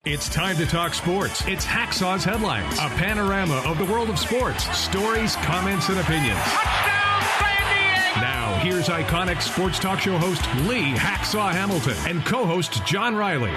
It's time to talk sports. It's Hacksaw's Headlines, a panorama of the world of sports, stories, comments, and opinions. Touchdown, San Diego! Now, here's iconic sports talk show host Lee Hacksaw Hamilton and co-host John Riley.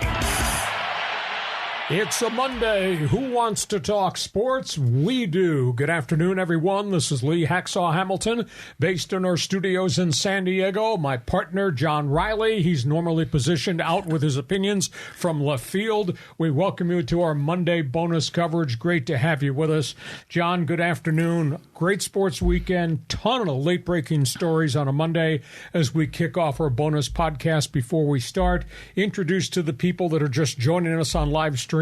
It's a Monday. Who wants to talk sports? We do. Good afternoon, everyone. This is Lee Hacksaw Hamilton, based in our studios in San Diego. My partner, John Riley. He's normally positioned out with his opinions from left field. We welcome you to our Monday bonus coverage. Great to have you with us. John, good afternoon. Great sports weekend. Ton of late-breaking stories on a Monday as we kick off our bonus podcast. Before we start, introduce to the people that are just joining us on live stream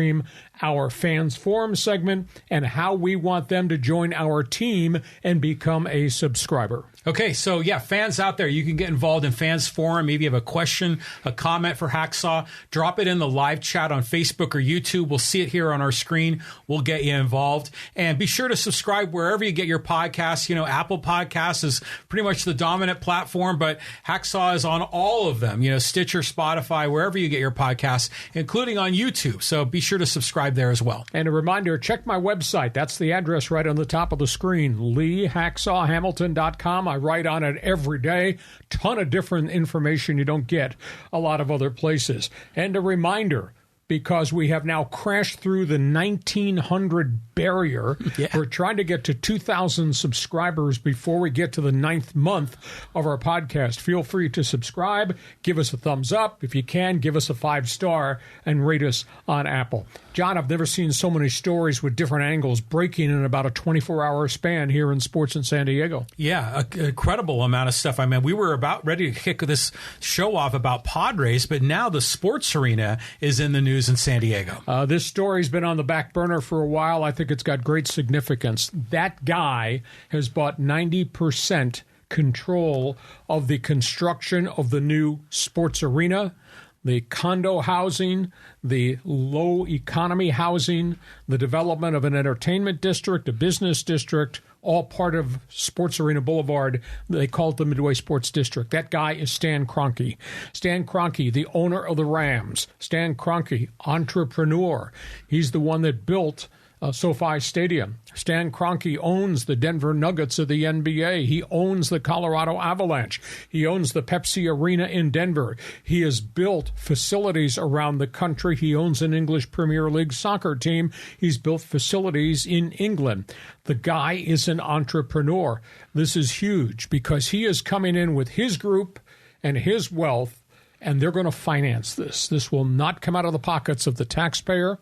our Fans Forum segment and how we want them to join our team and become a subscriber. Okay, so yeah, fans out there, you can get involved in Fans Forum. Maybe you have a question, a comment for Hacksaw, drop it in the live chat on Facebook or YouTube. We'll see it here on our screen. We'll get you involved. And be sure to subscribe wherever you get your podcasts. You know, Apple Podcasts is pretty much the dominant platform, but Hacksaw is on all of them. You know, Stitcher, Spotify, wherever you get your podcasts, including on YouTube. So be sure to subscribe there as well. And a reminder, check my website. That's the address right on the top of the screen, LeeHacksawHamilton.com. I write on it every day. Ton of different information you don't get a lot of other places. And a reminder, because we have now crashed through the 1,900 barrier. Yeah. We're trying to get to 2,000 subscribers before we get to the 9th month of our podcast. Feel free to subscribe. Give us a thumbs up. If you can, give us a 5-star and rate us on Apple. John, I've never seen so many stories with different angles breaking in about a 24-hour span here in sports in San Diego. Yeah, an incredible amount of stuff. I mean, we were about ready to kick this show off about Padres, but now the sports arena is in the news in San Diego. This story's been on the back burner for a while. I think it's got great significance. That guy has bought 90% control of the construction of the new sports arena, the condo housing, the low economy housing, the development of an entertainment district, a business district, all part of Sports Arena Boulevard. They call it the Midway Sports District. That guy is Stan Kroenke. Stan Kroenke, the owner of the Rams. Stan Kroenke, entrepreneur. He's the one that built SoFi Stadium. Stan Kroenke owns the Denver Nuggets of the NBA. He owns the Colorado Avalanche. He owns the Pepsi Arena in Denver. He has built facilities around the country. He owns an English Premier League soccer team. He's built facilities in England. The guy is an entrepreneur. This is huge because he is coming in with his group and his wealth, and they're going to finance this. This will not come out of the pockets of the taxpayer.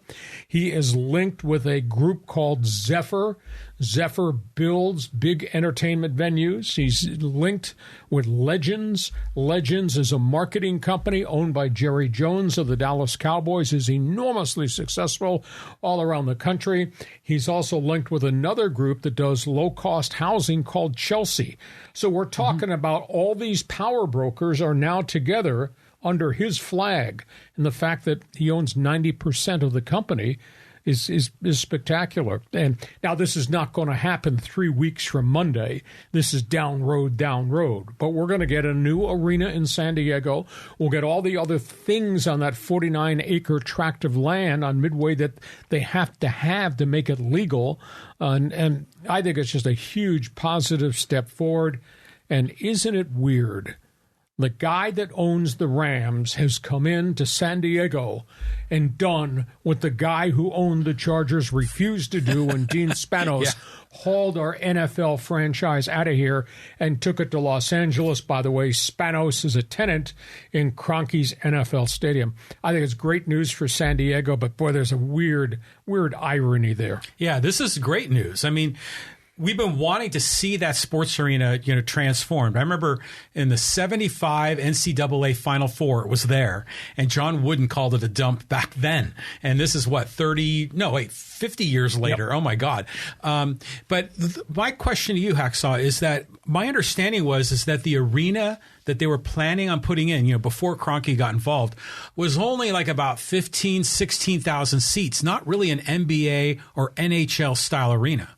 He is linked with a group called Zephyr. Zephyr builds big entertainment venues. He's linked with Legends. Legends is a marketing company owned by Jerry Jones of the Dallas Cowboys. Is enormously successful all around the country. He's also linked with another group that does low-cost housing called Chelsea. So we're talking about all these power brokers are now together under his flag, and the fact that he owns 90% of the company is spectacular. And now this is not going to happen 3 weeks from Monday. This is down road. But we're going to get a new arena in San Diego. We'll get all the other things on that 49-acre tract of land on Midway that they have to make it legal. And I think it's just a huge positive step forward. And isn't it weird? The guy that owns the Rams has come in to San Diego and done what the guy who owned the Chargers refused to do when Dean Spanos hauled our NFL franchise out of here and took it to Los Angeles. By the way, Spanos is a tenant in Kroenke's NFL stadium. I think it's great news for San Diego, but boy, there's a weird irony there. Yeah, this is great news. I mean, we've been wanting to see that sports arena, transformed. I remember in the 75 NCAA Final Four, it was there, and John Wooden called it a dump back then. And this is 50 years later. Yep. Oh, my God. But my question to you, Hacksaw, is that my understanding is that the arena that they were planning on putting in, before Kroenke got involved, was only like about 15,000, 16,000 seats, not really an NBA or NHL style arena.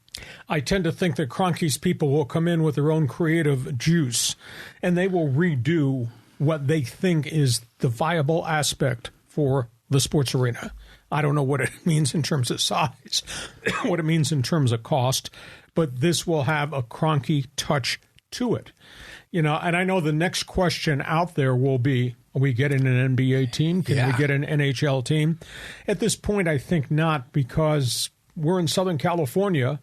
I tend to think that Kroenke's people will come in with their own creative juice, and they will redo what they think is the viable aspect for the sports arena. I don't know what it means in terms of size, what it means in terms of cost, but this will have a Kroenke touch to it. And I know the next question out there will be, are we getting an NBA team? Can we get an NHL team? At this point, I think not, because we're in Southern California,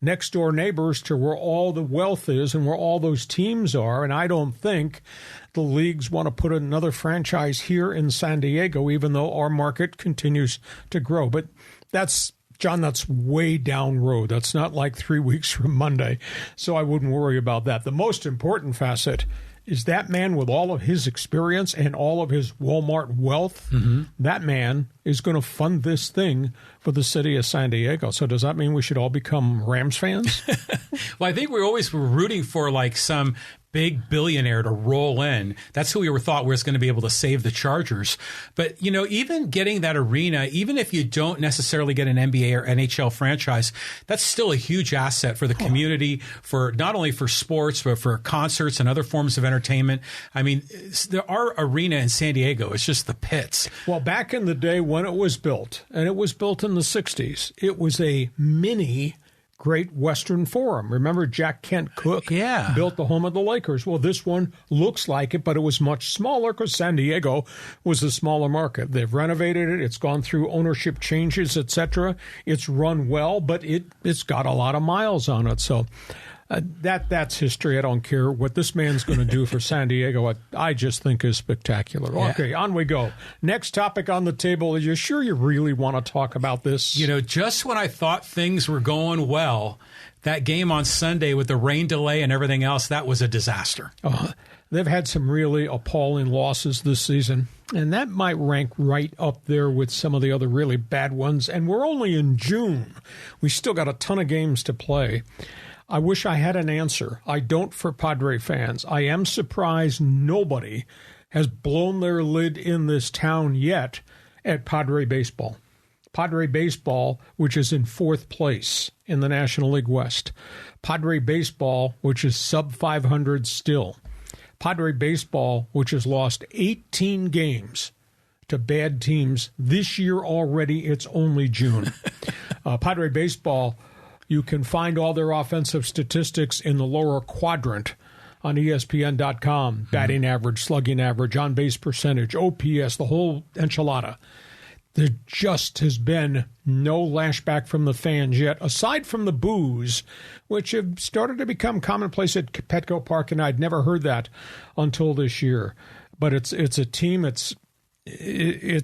next door neighbors to where all the wealth is and where all those teams are. And I don't think the leagues want to put another franchise here in San Diego, even though our market continues to grow. But that's way down road. That's not like 3 weeks from Monday. So I wouldn't worry about that. The most important facet is that man, with all of his experience and all of his Walmart wealth, that man is going to fund this thing for the city of San Diego. So does that mean we should all become Rams fans? Well, I think we always were rooting for like some big billionaire to roll in. That's who we thought was going to be able to save the Chargers. But, even getting that arena, even if you don't necessarily get an NBA or NHL franchise, that's still a huge asset for the community, for not only for sports, but for concerts and other forms of entertainment. I mean, our arena in San Diego is just the pits. Well, back in the day when it was built, and it was built in the 60s, it was a mini Great Western Forum. Remember Jack Kent Cooke built the home of the Lakers? Well, this one looks like it, but it was much smaller because San Diego was a smaller market. They've renovated it. It's gone through ownership changes, etc. It's run well, but it's got a lot of miles on it. So that's history. I don't care what this man's going to do for San Diego. I just think is spectacular. Yeah. Okay, on we go. Next topic on the table. Are you sure you really want to talk about this? Just when I thought things were going well, that game on Sunday with the rain delay and everything else, that was a disaster. They've had some really appalling losses this season, and that might rank right up there with some of the other really bad ones. And we're only in June. We still got a ton of games to play. I wish I had an answer. I don't for Padre fans. I am surprised nobody has blown their lid in this town yet at Padre baseball. Padre baseball, which is in 4th place in the National League West. Padre baseball, which is sub 500 still. Padre baseball, which has lost 18 games to bad teams this year already. It's only June. Padre baseball, you can find all their offensive statistics in the lower quadrant on ESPN.com. Batting average, slugging average, on-base percentage, OPS, the whole enchilada. There just has been no lashback from the fans yet, aside from the boos, which have started to become commonplace at Petco Park, and I'd never heard that until this year. But it's a team, it's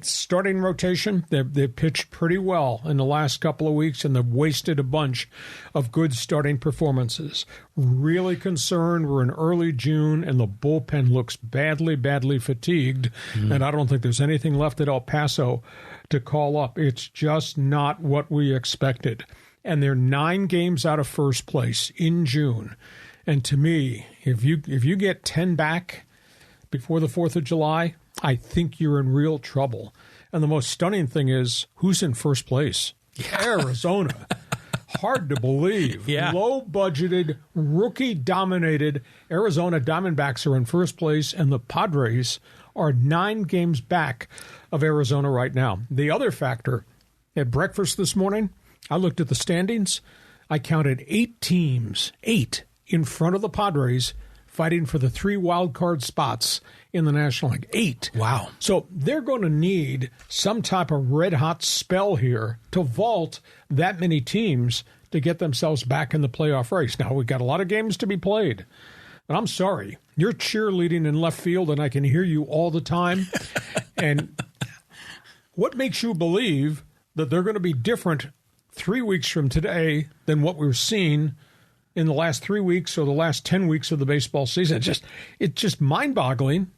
starting rotation. They've pitched pretty well in the last couple of weeks, and they've wasted a bunch of good starting performances. Really concerned. We're in early June, and the bullpen looks badly fatigued, and I don't think there's anything left at El Paso to call up. It's just not what we expected. And they're 9 games out of first place in June. And to me, if you get 10 back before the 4th of July, I think you're in real trouble. And the most stunning thing is, who's in first place? Arizona. Hard to believe. Low-budgeted, rookie-dominated Arizona Diamondbacks are in first place, and the Padres are 9 games back of Arizona right now. The other factor, at breakfast this morning, I looked at the standings. I counted 8 teams, 8 in front of the Padres, fighting for the 3 wild card spots in the National League. 8. Wow. So they're going to need some type of red-hot spell here to vault that many teams to get themselves back in the playoff race. Now, we've got a lot of games to be played. And I'm sorry, you're cheerleading in left field, and I can hear you all the time. And what makes you believe that they're going to be different 3 weeks from today than what we're seeing in the last 3 weeks or the last 10 weeks of the baseball season? It's just mind-boggling.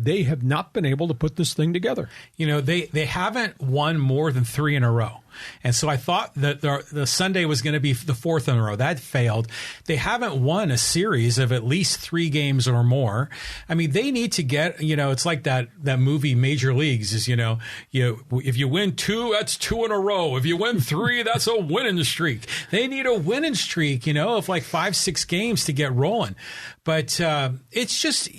They have not been able to put this thing together. They haven't won more than 3 in a row. And so I thought that the Sunday was going to be the 4th in a row. That failed. They haven't won a series of at least 3 games or more. I mean, they need to get, it's like that movie Major Leagues is, if you win 2, that's 2 in a row. If you win 3, that's a winning streak. They need a winning streak, of like 5-6 games to get rolling. But it's just,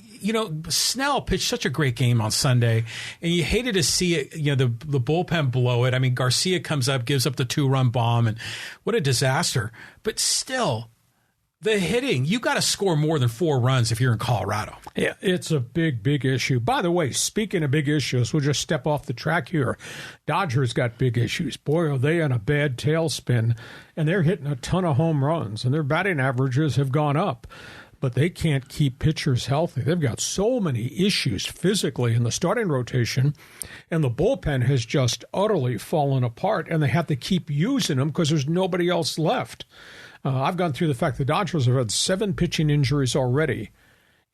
Snell pitched such a great game on Sunday, and you hated to see it, the bullpen blow it. I mean, Garcia comes up, gives up the 2-run bomb, and what a disaster. But still, the hitting, you got to score more than 4 runs if you're in Colorado. Yeah, it's a big, big issue. By the way, speaking of big issues, we'll just step off the track here. Dodgers got big issues. Boy, are they in a bad tailspin, and they're hitting a ton of home runs, and their batting averages have gone up. But they can't keep pitchers healthy. They've got so many issues physically in the starting rotation, and the bullpen has just utterly fallen apart, and they have to keep using them because there's nobody else left. I've gone through the fact the Dodgers have had 7 pitching injuries already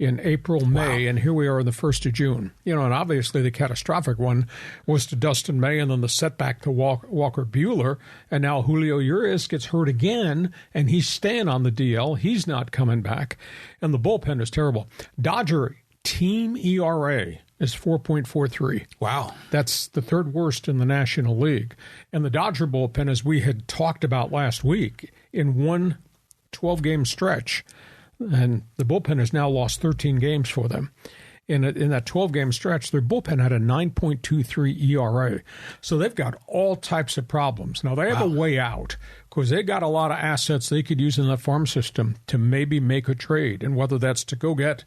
in April, May, wow. And here we are in the 1st of June. And obviously the catastrophic one was to Dustin May, and then the setback to Walker Buehler, and now Julio Urias gets hurt again, and he's staying on the DL. He's not coming back, and the bullpen is terrible. Dodger team ERA is 4.43. Wow. That's the 3rd worst in the National League. And the Dodger bullpen, as we had talked about last week, in one 12-game stretch, and the bullpen has now lost 13 games for them. In that 12-game stretch, their bullpen had a 9.23 ERA. So they've got all types of problems. Now, they have a way out because they got a lot of assets they could use in the farm system to maybe make a trade, and whether that's to go get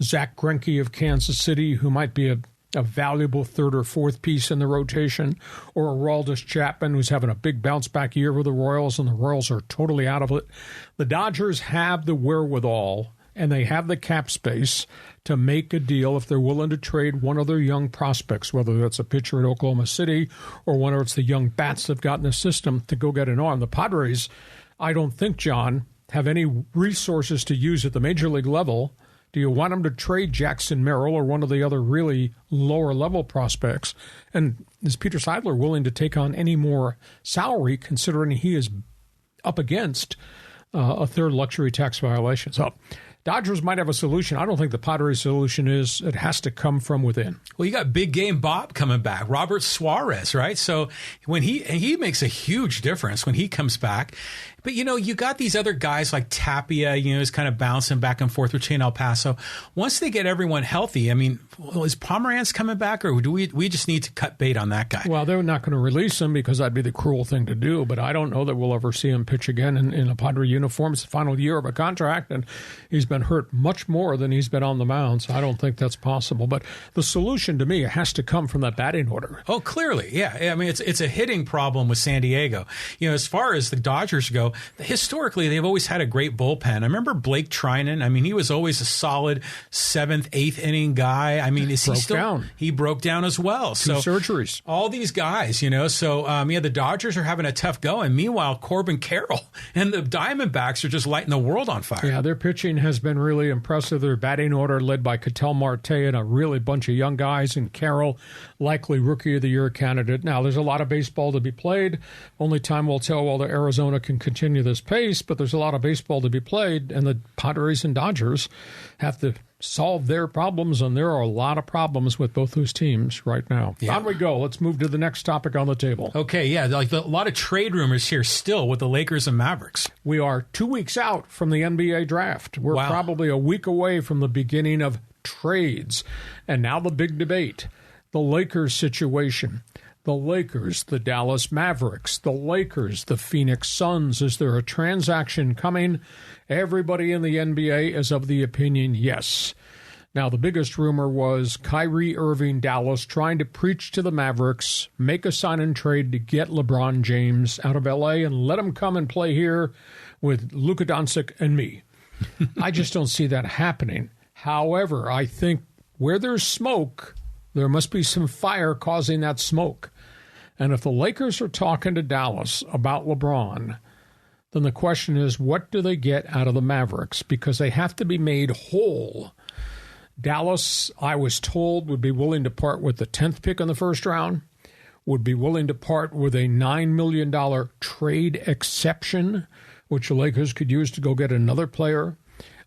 Zach Kroenke of Kansas City, who might be a valuable 3rd or 4th piece in the rotation, or Aroldis Chapman, who's having a big bounce-back year with the Royals, and the Royals are totally out of it. The Dodgers have the wherewithal, and they have the cap space to make a deal if they're willing to trade one of their young prospects, whether that's a pitcher at Oklahoma City or whether it's the young bats they've got in the system to go get an arm. The Padres, I don't think, John, have any resources to use at the major league level. Do you want them to trade Jackson Merrill or one of the other really lower-level prospects? And is Peter Seidler willing to take on any more salary, considering he is up against a 3rd luxury tax violation? So Dodgers might have a solution. I don't think the Padres' solution is it has to come from within. Well, you got big game Bob coming back, Robert Suarez, right? So when he makes a huge difference when he comes back. But, you got these other guys like Tapia, is kind of bouncing back and forth between El Paso. Once they get everyone healthy, I mean, is Pomeranz coming back, or do we just need to cut bait on that guy? Well, they're not going to release him because that'd be the cruel thing to do, but I don't know that we'll ever see him pitch again in a Padre uniform. It's the final year of a contract, and he's been hurt much more than he's been on the mound, so I don't think that's possible. But the solution to me has to come from that batting order. Oh, clearly, yeah. I mean, it's a hitting problem with San Diego. As far as the Dodgers go, historically, they've always had a great bullpen. I remember Blake Trinan. I mean, he was always a solid 7th, 8th inning guy. I mean, he broke down as well. Two surgeries. All these guys, So, the Dodgers are having a tough go. And meanwhile, Corbin Carroll and the Diamondbacks are just lighting the world on fire. Yeah, their pitching has been really impressive. Their batting order led by Ketel Marte and a really bunch of young guys. And Carroll, likely Rookie of the Year candidate. Now, there's a lot of baseball to be played. Only time will tell whether Arizona can continue this pace, but there's a lot of baseball to be played, and the Padres and Dodgers have to solve their problems, and there are a lot of problems with both those teams right now. Yeah. On we go. Let's move to the next topic on the table. Okay, yeah, a lot of trade rumors here still with the Lakers and Mavericks. We are 2 weeks out from the NBA draft. We're probably a week away from the beginning of trades, and now the big debate, the Lakers situation. The Lakers, the Dallas Mavericks, the Lakers, the Phoenix Suns. Is there a transaction coming? Everybody in the NBA is of the opinion, yes. Now, the biggest rumor was Kyrie Irving, Dallas, trying to preach to the Mavericks, make a sign and trade to get LeBron James out of L.A. and let him come and play here with Luka Doncic and me. I just don't see that happening. However, I think where there's smoke, there must be some fire causing that smoke. And if the Lakers are talking to Dallas about LeBron, then the question is, what do they get out of the Mavericks? Because they have to be made whole. Dallas, I was told, would be willing to part with the 10th pick in the first round, would be willing to part with a $9 million trade exception, which the Lakers could use to go get another player,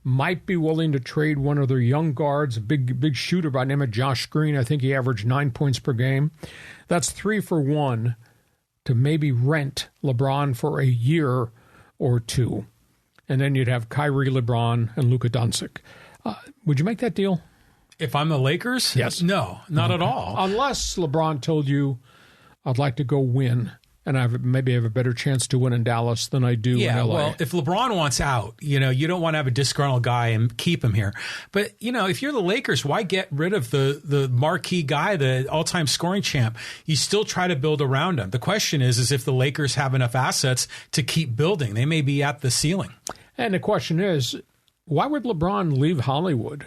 might be willing to trade one of their young guards, a big shooter by the name of Josh Green. I think he averaged 9 points per game. That's 3 for 1 to maybe rent LeBron for a year or two. And then you'd have Kyrie, LeBron, and Luka Doncic. Would you make that deal? If I'm the Lakers? Yes. No, not at all. Unless LeBron told you, I'd like to go win, and maybe have a better chance to win in Dallas than I do in LA. Well, if LeBron wants out, you don't want to have a disgruntled guy and keep him here. But, if you're the Lakers, why get rid of the marquee guy, the all-time scoring champ? You still try to build around him. The question is if the Lakers have enough assets to keep building. They may be at the ceiling. And the question is, why would LeBron leave Hollywood?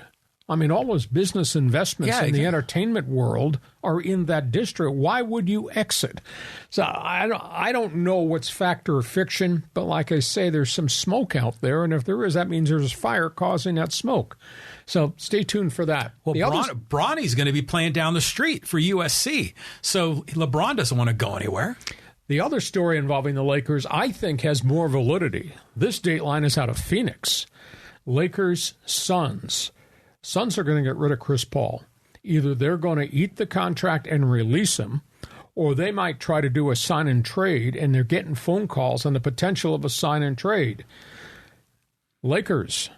I mean, all those business investments in the entertainment world are in that district. Why would you exit? So I don't know what's fact or fiction, but like I say, there's some smoke out there. And if there is, that means there's fire causing that smoke. So stay tuned for that. Well, Bronny's going to be playing down the street for USC. So LeBron doesn't want to go anywhere. The other story involving the Lakers, I think, has more validity. This dateline is out of Phoenix. Lakers, Suns. Suns are going to get rid of Chris Paul. Either they're going to eat the contract and release him, or they might try to do a sign and trade, and they're getting phone calls on the potential of a sign and trade. Lakers,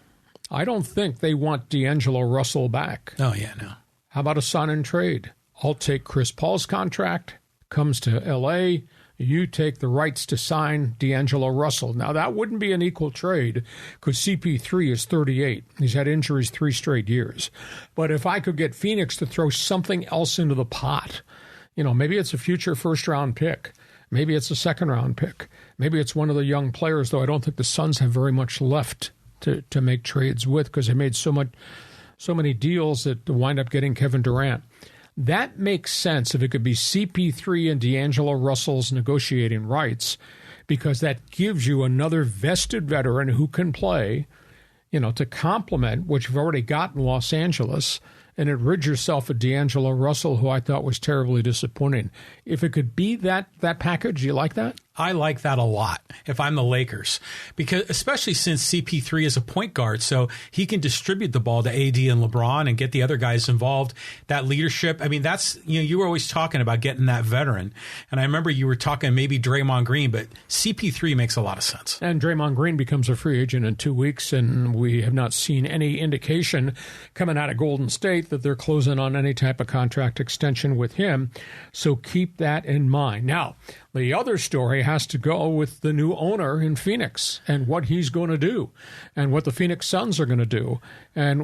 I don't think they want D'Angelo Russell back. Oh, yeah, no. How about a sign and trade? I'll take Chris Paul's contract, comes to L.A., you take the rights to sign D'Angelo Russell. Now, that wouldn't be an equal trade because CP3 is 38. He's had injuries 3 straight years. But if I could get Phoenix to throw something else into the pot, maybe it's a future first-round pick. Maybe it's a second-round pick. Maybe it's one of the young players, though I don't think the Suns have very much left to make trades with because they made so many deals that wind up getting Kevin Durant. That makes sense if it could be CP3 and D'Angelo Russell's negotiating rights, because that gives you another vested veteran who can play, to complement what you've already got in Los Angeles, and it rid yourself of D'Angelo Russell, who I thought was terribly disappointing. If it could be that package, you like that? I like that a lot if I'm the Lakers, because especially since CP3 is a point guard, so he can distribute the ball to AD and LeBron and get the other guys involved. That leadership, I mean, that's, you were always talking about getting that veteran. And I remember you were talking maybe Draymond Green, but CP3 makes a lot of sense. And Draymond Green becomes a free agent in 2 weeks, and we have not seen any indication coming out of Golden State that they're closing on any type of contract extension with him. So keep that in mind. Now, the other story has to go with the new owner in Phoenix and what he's going to do and what the Phoenix Suns are going to do. And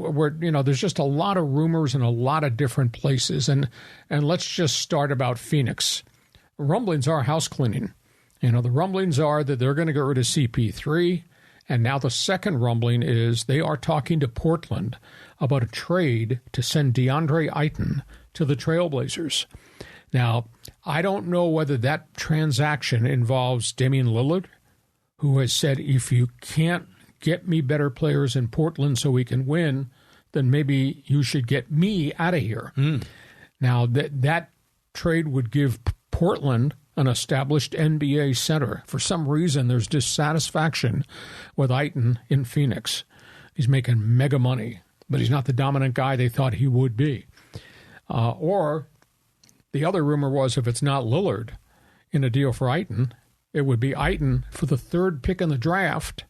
there's just a lot of rumors in a lot of different places. And let's just start about Phoenix. Rumblings are house cleaning. The rumblings are that they're going to get rid of CP3. And now the second rumbling is they are talking to Portland about a trade to send DeAndre Ayton to the Trailblazers. Now, I don't know whether that transaction involves Damian Lillard, who has said, if you can't get me better players in Portland so we can win, then maybe you should get me out of here. Now, that trade would give Portland an established NBA center. For some reason, there's dissatisfaction with Ayton in Phoenix. He's making mega money, but he's not the dominant guy they thought he would be. Or the other rumor was if it's not Lillard in a deal for Ayton, it would be Ayton for the 3rd pick in the draft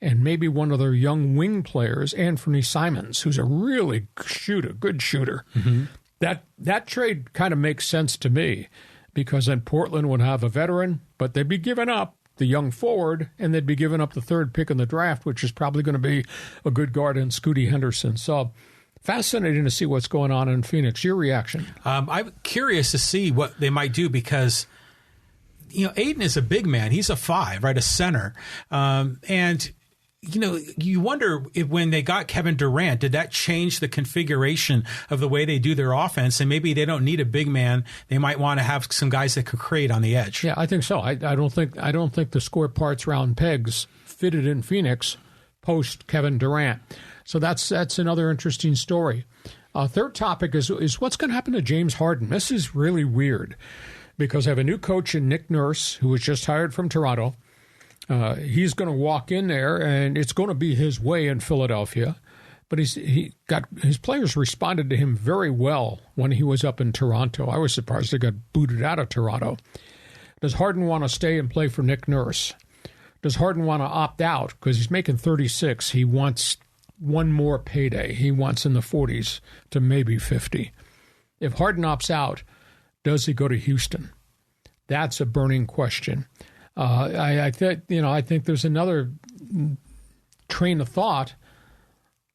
and maybe one of their young wing players, Anthony Simons, who's a really good shooter. Mm-hmm. That trade kind of makes sense to me because then Portland would have a veteran, but they'd be giving up the young forward and they'd be giving up the 3rd pick in the draft, which is probably going to be a good guard in Scooty Henderson. So fascinating to see what's going on in Phoenix. Your reaction? I'm curious to see what they might do because, Ayton is a big man. He's a 5, right? A center. And, you wonder if when they got Kevin Durant, did that change the configuration of the way they do their offense? And maybe they don't need a big man. They might want to have some guys that could create on the edge. Yeah, I think so. I don't think the square parts round pegs fitted in Phoenix post Kevin Durant. So that's another interesting story. Third topic is what's going to happen to James Harden. This is really weird because I have a new coach in Nick Nurse who was just hired from Toronto. He's going to walk in there, and it's going to be his way in Philadelphia. But his players responded to him very well when he was up in Toronto. I was surprised they got booted out of Toronto. Does Harden want to stay and play for Nick Nurse? Does Harden want to opt out because he's making 36? He wants one more payday. He wants in the 40s to maybe 50. If Harden opts out, does he go to Houston? That's a burning question. I think there's another train of thought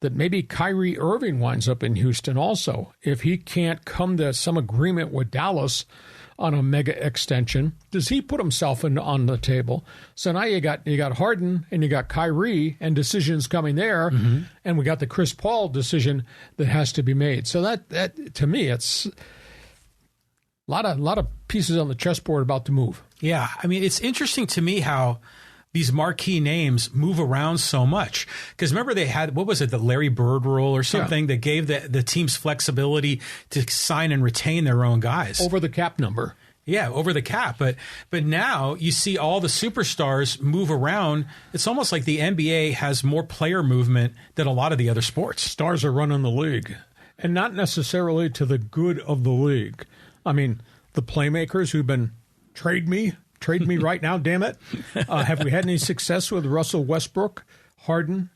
that maybe Kyrie Irving winds up in Houston also. If he can't come to some agreement with Dallas on a mega extension, does he put himself on the table? So now you got Harden and you got Kyrie and decisions coming there, and we got the Chris Paul decision that has to be made. So that to me, it's a lot of pieces on the chessboard about to move. Yeah, I mean, it's interesting to me how these marquee names move around so much. Because remember they had, what was it, the Larry Bird rule or something that gave the teams flexibility to sign and retain their own guys. Over the cap number. Yeah, over the cap. But now you see all the superstars move around. It's almost like the NBA has more player movement than a lot of the other sports. Stars are running the league, and not necessarily to the good of the league. I mean, the playmakers who've been trade me right now, damn it. Have we had any success with Russell Westbrook, Harden,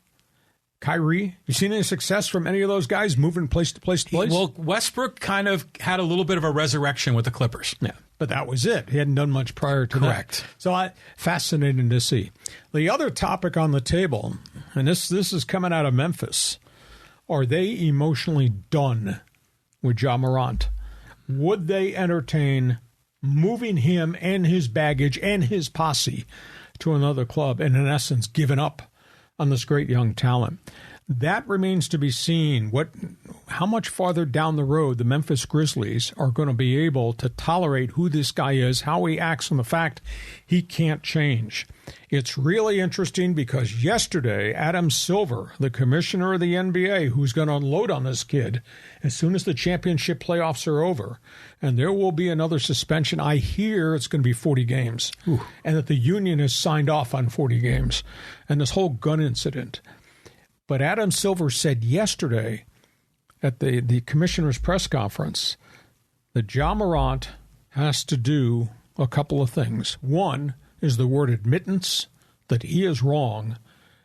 Kyrie? You seen any success from any of those guys moving place to place to place? Well, Westbrook kind of had a little bit of a resurrection with the Clippers. Yeah, but that was it. He hadn't done much prior to that. Correct. So fascinating to see. The other topic on the table, and this is coming out of Memphis, are they emotionally done with Ja Morant? Would they entertain moving him and his baggage and his posse to another club and, in essence, giving up on this great young talent? That remains to be seen. How much farther down the road the Memphis Grizzlies are going to be able to tolerate who this guy is, how he acts, and the fact he can't change. It's really interesting because yesterday, Adam Silver, the commissioner of the NBA, who's going to unload on this kid as soon as the championship playoffs are over, and there will be another suspension. I hear it's going to be 40 games, and that the union has signed off on 40 games, and this whole gun incident. But Adam Silver said yesterday at the commissioner's press conference that Ja Morant has to do a couple of things. One is the word admittance that he is wrong,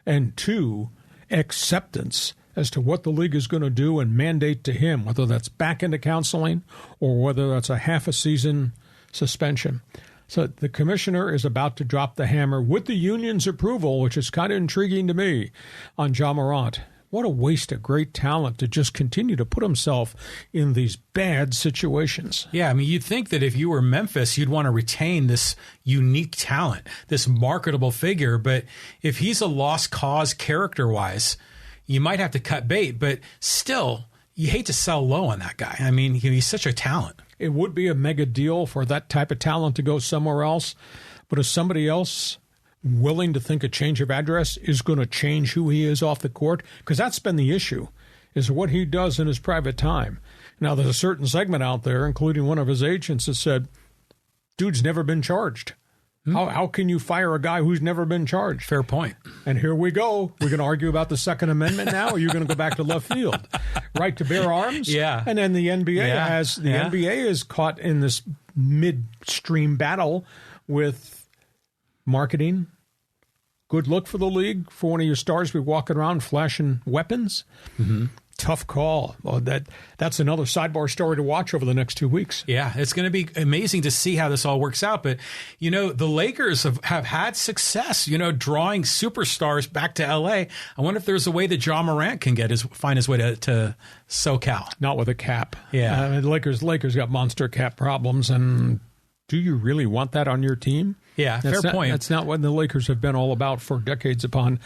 and two, acceptance as to what the league is going to do and mandate to him, whether that's back into counseling or whether that's a half a season suspension. So the commissioner is about to drop the hammer with the union's approval, which is kind of intriguing to me, on Ja Morant. What a waste of great talent to just continue to put himself in these bad situations. Yeah, I mean, you'd think that if you were Memphis, you'd want to retain this unique talent, this marketable figure. But if he's a lost cause character-wise, you might have to cut bait. But still, you hate to sell low on that guy. I mean, he's such a talent. It would be a mega deal for that type of talent to go somewhere else. But if somebody else willing to think a change of address is going to change who he is off the court, because that's been the issue, is what he does in his private time. Now, there's a certain segment out there, including one of his agents, that said, dude's never been charged. How can you fire a guy who's never been charged? Fair point. And here we go. We're going to argue about the Second Amendment now, or are you going to go back to left field? Right to bear arms? Yeah. And then the NBA NBA is caught in this midstream battle with marketing. Good look for the league for one of your stars be walking around flashing weapons. Tough call. Well, that's another sidebar story to watch over the next 2 weeks. Yeah, it's going to be amazing to see how this all works out. But, you know, the Lakers have had success, you know, drawing superstars back to L.A. I wonder if there's a way that Ja Morant can find his way to SoCal. Not with a cap. Yeah. Lakers got monster cap problems, and do you really want that on your team? Yeah, fair point. That's not what the Lakers have been all about for decades upon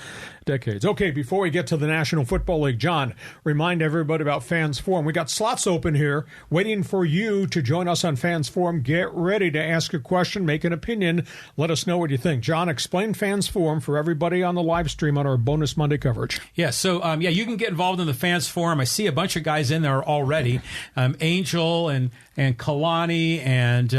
decades. Okay, before we get to the National Football League, John, remind everybody about Fans Forum. We got slots open here waiting for you to join us on Fans Forum. Get ready to ask a question, make an opinion. Let us know what you think. John, explain Fans Forum for everybody on the live stream on our Bonus Monday coverage. Yeah, so, you can get involved in the Fans Forum. I see a bunch of guys in there already. Angel and Kalani and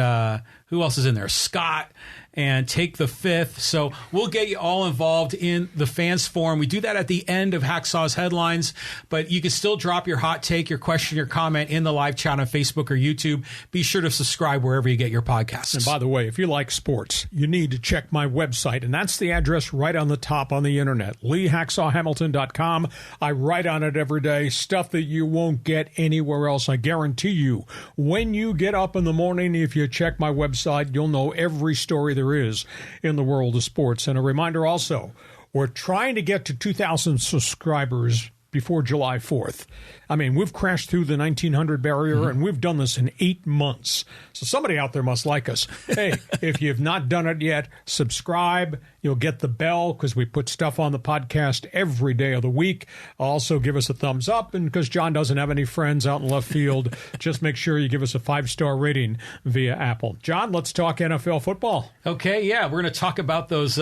who else is in there? Scott. and take the 5th. So we'll get you all involved in the fans forum. We do that at the end of Hacksaw's headlines, but you can still drop your hot take, your question, your comment in the live chat on Facebook or YouTube. Be sure to subscribe wherever you get your podcasts. And by the way, if you like sports, you need to check my website, and that's the address right on the top on the internet, LeeHacksawHamilton.com. I write on it every day, stuff that you won't get anywhere else. I guarantee you, when you get up in the morning, if you check my website, you'll know every story there is in the world of sports. And a reminder also, we're trying to get to 2,000 subscribers before July 4th. I mean, we've crashed through the 1,900 barrier, and we've done this in 8 months. So somebody out there must like us. Hey, if you've not done it yet, subscribe. You'll get the bell because we put stuff on the podcast every day of the week. Also, give us a thumbs up. And because John doesn't have any friends out in left field, just make sure you give us a 5-star rating via Apple. John, let's talk NFL football. Okay, yeah, we're going to talk about those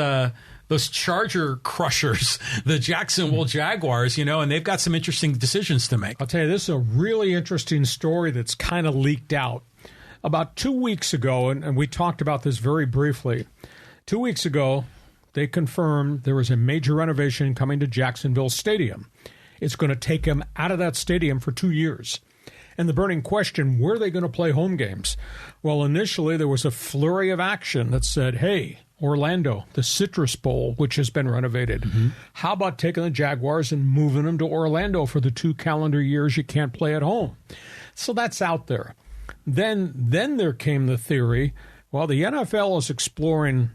Charger crushers, the Jacksonville Jaguars, and they've got some interesting decisions to make. I'll tell you, this is a really interesting story that's kind of leaked out. About 2 weeks ago, and we talked about this very briefly, 2 weeks ago, they confirmed there was a major renovation coming to Jacksonville Stadium. It's going to take them out of that stadium for 2 years. And the burning question, where are they going to play home games? Well, initially, there was a flurry of action that said, hey, Orlando, the Citrus Bowl, which has been renovated. How about taking the Jaguars and moving them to Orlando for the 2 calendar years you can't play at home? So that's out there. Then there came the theory, well, the NFL is exploring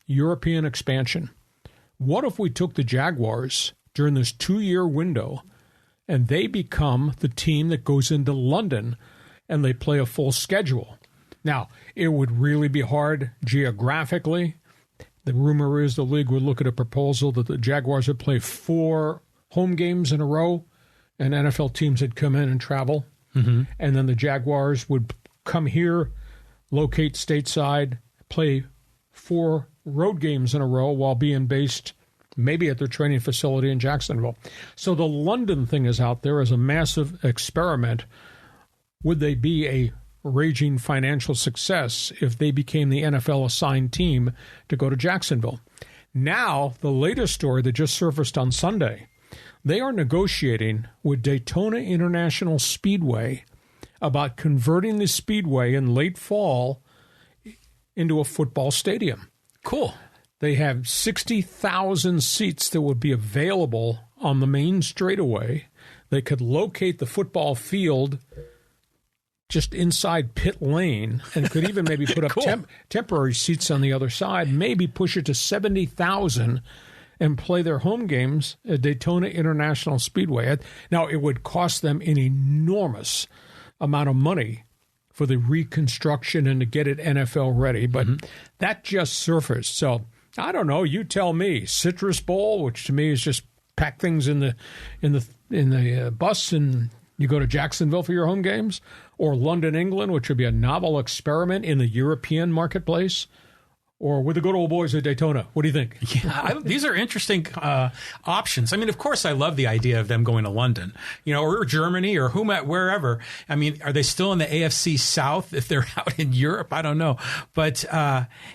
European expansion. What if we took the Jaguars during this 2-year window and they become the team that goes into London and they play a full schedule? Now, it would really be hard geographically. The rumor is the league would look at a proposal that the Jaguars would play 4 home games in a row, and NFL teams would come in and travel. And then the Jaguars would come here, locate stateside, play 4 road games in a row while being based maybe at their training facility in Jacksonville. So the London thing is out there as a massive experiment. Would they be a raging financial success if they became the NFL assigned team to go to Jacksonville? Now, the latest story that just surfaced on Sunday, they are negotiating with Daytona International Speedway about converting the speedway in late fall into a football stadium. Cool. They have 60,000 seats that would be available on the main straightaway. They could locate the football field just inside pit lane, and could even maybe put up Cool. temporary seats on the other side, maybe push it to 70,000 and play their home games at Daytona International Speedway. Now, it would cost them an enormous amount of money for the reconstruction and to get it NFL ready, but that just surfaced. So I don't know. You tell me. Citrus Bowl, which to me is just pack things in the bus and you go to Jacksonville for your home games, or London, England, which would be a novel experiment in the European marketplace, or with the good old boys at Daytona. What do you think? Yeah, these are interesting options. I mean, of course, I love the idea of them going to London, or Germany, or wherever. I mean, are they still in the AFC South if they're out in Europe? I don't know. But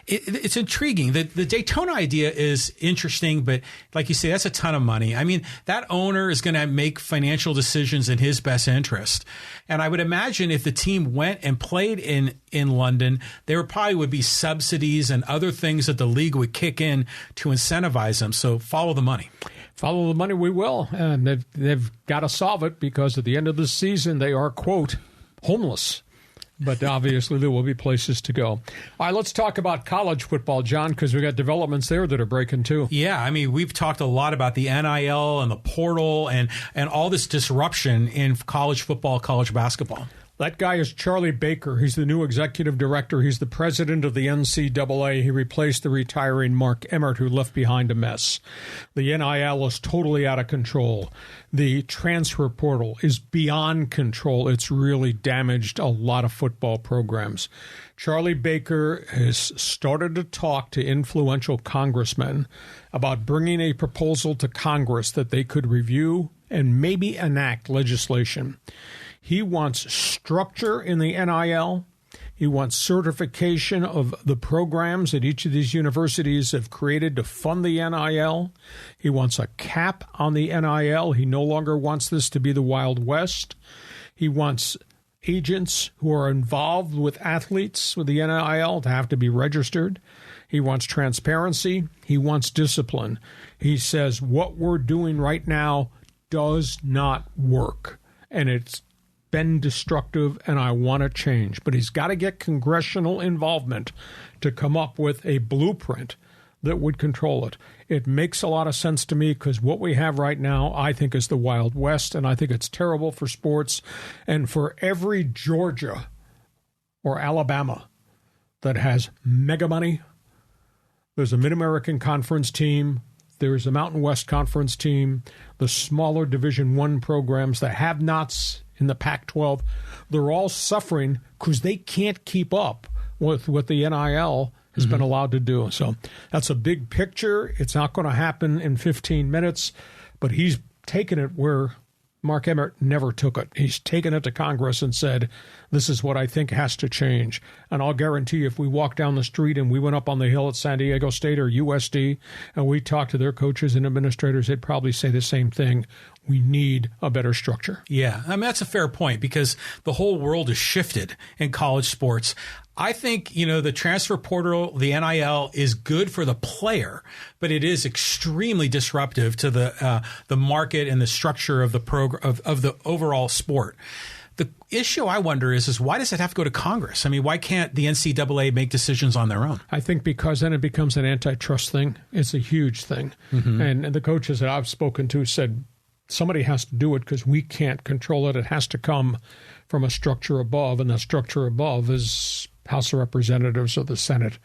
it's intriguing. The Daytona idea is interesting, but like you say, that's a ton of money. I mean, that owner is going to make financial decisions in his best interest. And I would imagine if the team went and played in London, there probably would be subsidies and other things that the league would kick in to incentivize them. So follow the money. Follow the money, we will. And they've got to solve it because at the end of the season, they are, quote, homeless. But obviously, there will be places to go. All right, let's talk about college football, John, because we got developments there that are breaking too. Yeah, I mean, we've talked a lot about the NIL and the portal and all this disruption in college football, college basketball. That guy is Charlie Baker. He's the new executive director. He's the president of the NCAA. He replaced the retiring Mark Emmert, who left behind a mess. The NIL is totally out of control. The transfer portal is beyond control. It's really damaged a lot of football programs. Charlie Baker has started to talk to influential congressmen about bringing a proposal to Congress that they could review and maybe enact legislation. He wants structure in the NIL. He wants certification of the programs that each of these universities have created to fund the NIL. He wants a cap on the NIL. He no longer wants this to be the Wild West. He wants agents who are involved with athletes with the NIL to have to be registered. He wants transparency. He wants discipline. He says what we're doing right now does not work, and it's been destructive, and I want to change. But he's got to get congressional involvement to come up with a blueprint that would control it. It makes a lot of sense to me because what we have right now, I think, is the Wild West, and I think it's terrible for sports. And for every Georgia or Alabama that has mega money, there's a Mid-American Conference team, there's a Mountain West Conference team, the smaller Division I programs, the have-nots in the Pac-12, they're all suffering because they can't keep up with what the NIL has been allowed to do. So that's a big picture. It's not going to happen in 15 minutes, but he's taken it where Mark Emmert never took it. He's taken it to Congress and said, this is what I think has to change. And I'll guarantee you, if we walk down the street and we went up on the hill at San Diego State or USD and we talked to their coaches and administrators, they'd probably say the same thing. We need a better structure. Yeah, I mean, that's a fair point because the whole world has shifted in college sports. I think, the transfer portal, the NIL, is good for the player, but it is extremely disruptive to the market and the structure of the of the overall sport. The issue I wonder is why does it have to go to Congress? I mean, why can't the NCAA make decisions on their own? I think because then it becomes an antitrust thing. It's a huge thing. And the coaches that I've spoken to said somebody has to do it because we can't control it. It has to come from a structure above, and the structure above is House of Representatives or the Senate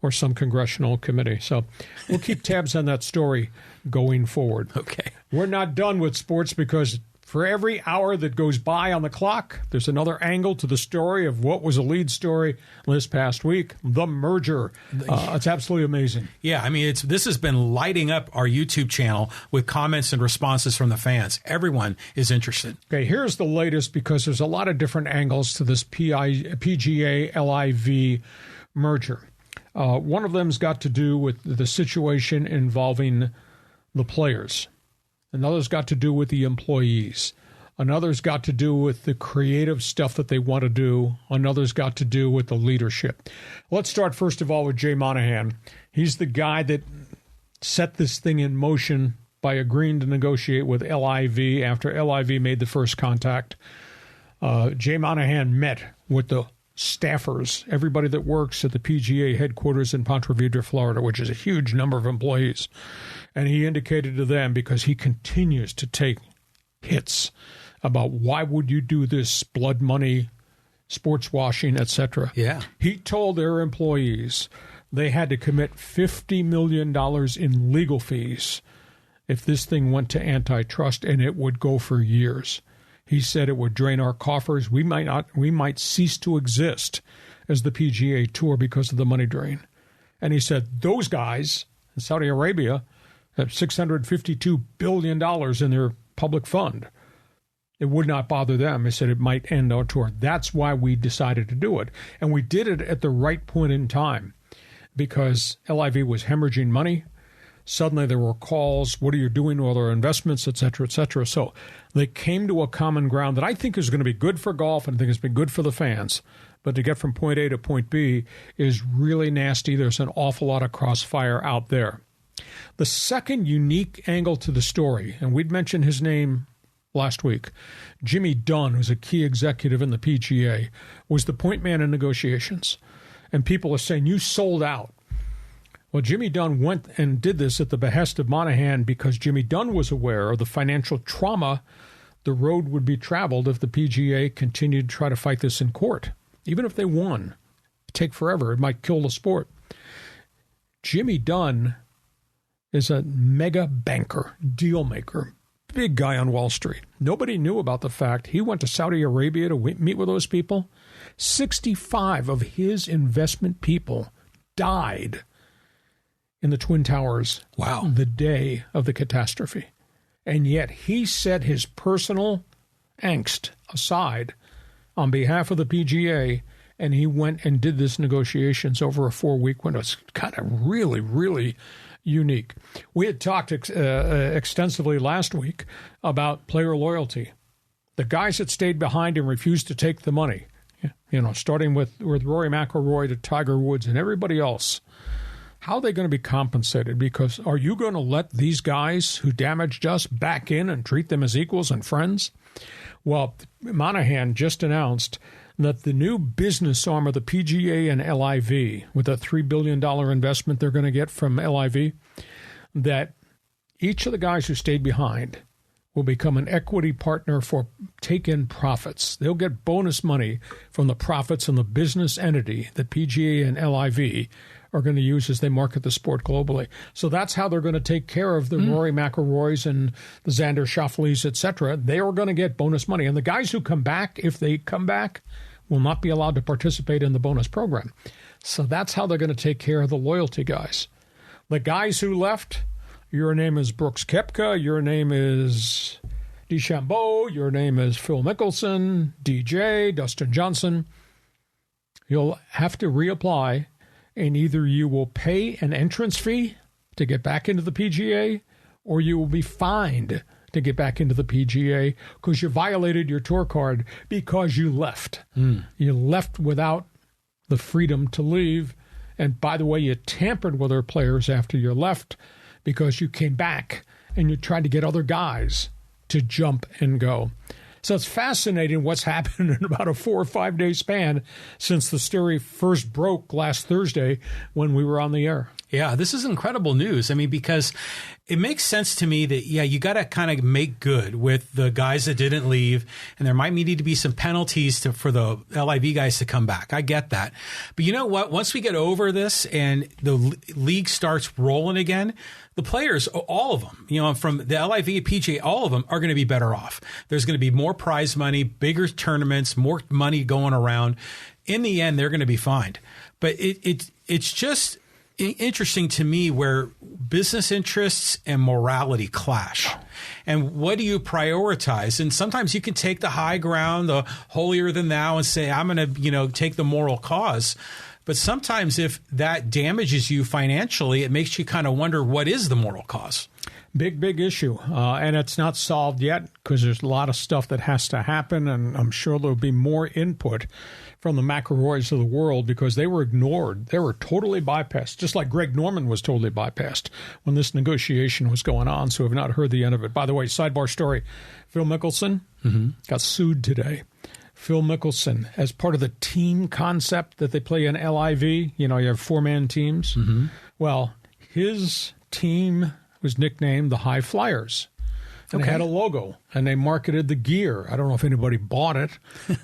or some congressional committee. So we'll keep tabs on that story going forward. Okay. We're not done with sports because for every hour that goes by on the clock, there's another angle to the story of what was a lead story this past week, the merger. It's absolutely amazing. Yeah, I mean, this has been lighting up our YouTube channel with comments and responses from the fans. Everyone is interested. Okay, here's the latest because there's a lot of different angles to this PGA-LIV merger. One of them's got to do with the situation involving the players. Another's got to do with the employees. Another's got to do with the creative stuff that they want to do. Another's got to do with the leadership. Let's start, first of all, with Jay Monahan. He's the guy that set this thing in motion by agreeing to negotiate with LIV after LIV made the first contact. Jay Monahan met with the staffers, everybody that works at the PGA headquarters in Ponte Vedra, Florida, which is a huge number of employees. And he indicated to them, because he continues to take hits about why would you do this, blood money, sports washing, etc. Yeah. He told their employees they had to commit $50 million in legal fees if this thing went to antitrust, and it would go for years. He said it would drain our coffers. We might cease to exist as the PGA Tour because of the money drain. And he said those guys in Saudi Arabia have $652 billion in their public fund. It would not bother them. He said it might end our tour. That's why we decided to do it. And we did it at the right point in time because LIV was hemorrhaging money. Suddenly there were calls, what are you doing with our investments, et cetera, et cetera. So they came to a common ground that I think is going to be good for golf and I think it's been good for the fans. But to get from point A to point B is really nasty. There's an awful lot of crossfire out there. The second unique angle to the story, and we'd mentioned his name last week, Jimmy Dunne, who's a key executive in the PGA, was the point man in negotiations. And people are saying, you sold out. Well, Jimmy Dunne went and did this at the behest of Monahan because Jimmy Dunne was aware of the financial trauma the road would be traveled if the PGA continued to try to fight this in court. Even if they won, it'd take forever. It might kill the sport. Jimmy Dunne is a mega banker, deal maker, big guy on Wall Street. Nobody knew about the fact he went to Saudi Arabia to meet with those people. 65 of his investment people died in the Twin Towers. Wow. The day of the catastrophe. And yet he set his personal angst aside on behalf of the PGA and he went and did this negotiations over a 4-week window. It's kind of really, really unique. We had talked extensively last week about player loyalty. The guys that stayed behind and refused to take the money, starting with Rory McIlroy to Tiger Woods and everybody else. How are they going to be compensated? Because are you going to let these guys who damaged us back in and treat them as equals and friends? Well, Monahan just announced that the new business arm of the PGA and LIV, with a $3 billion investment they're going to get from LIV, that each of the guys who stayed behind will become an equity partner for take-in profits. They'll get bonus money from the profits in the business entity that PGA and LIV are going to use as they market the sport globally. So that's how they're going to take care of the Rory McIlroys and the Xander Schauffele's, et cetera. They are going to get bonus money. And the guys who come back, if they come back, will not be allowed to participate in the bonus program. So that's how they're going to take care of the loyalty guys. The guys who left, your name is Brooks Koepka, your name is DeChambeau, your name is Phil Mickelson, DJ, Dustin Johnson. You'll have to reapply, and either you will pay an entrance fee to get back into the PGA, or you will be fined to get back into the PGA because you violated your tour card because you left. You left without the freedom to leave. And by the way, you tampered with our players after you left because you came back and you tried to get other guys to jump and go. So it's fascinating what's happened in about a 4 or 5 day span since the story first broke last Thursday when we were on the air. Yeah, this is incredible news. I mean, because it makes sense to me that, you got to kind of make good with the guys that didn't leave, and there might need to be some penalties for the LIV guys to come back. I get that. But you know what? Once we get over this and the league starts rolling again, the players, all of them, from the LIV, PGA, all of them are going to be better off. There's going to be more prize money, bigger tournaments, more money going around. In the end, they're going to be fined. But it's just interesting to me where business interests and morality clash. And what do you prioritize? And sometimes you can take the high ground, the holier than thou, and say, I'm going to, take the moral cause. But sometimes if that damages you financially, it makes you kind of wonder, what is the moral cause? Big issue. And it's not solved yet because there's a lot of stuff that has to happen. And I'm sure there'll be more input from the McIlroys of the world because they were ignored. They were totally bypassed, just like Greg Norman was totally bypassed when this negotiation was going on. So we've not heard the end of it. By the way, sidebar story, Phil Mickelson got sued today. Phil Mickelson, as part of the team concept that they play in LIV, you have 4-man teams. Well, his team was nicknamed the High Flyers. And They had a logo, and they marketed the gear. I don't know if anybody bought it,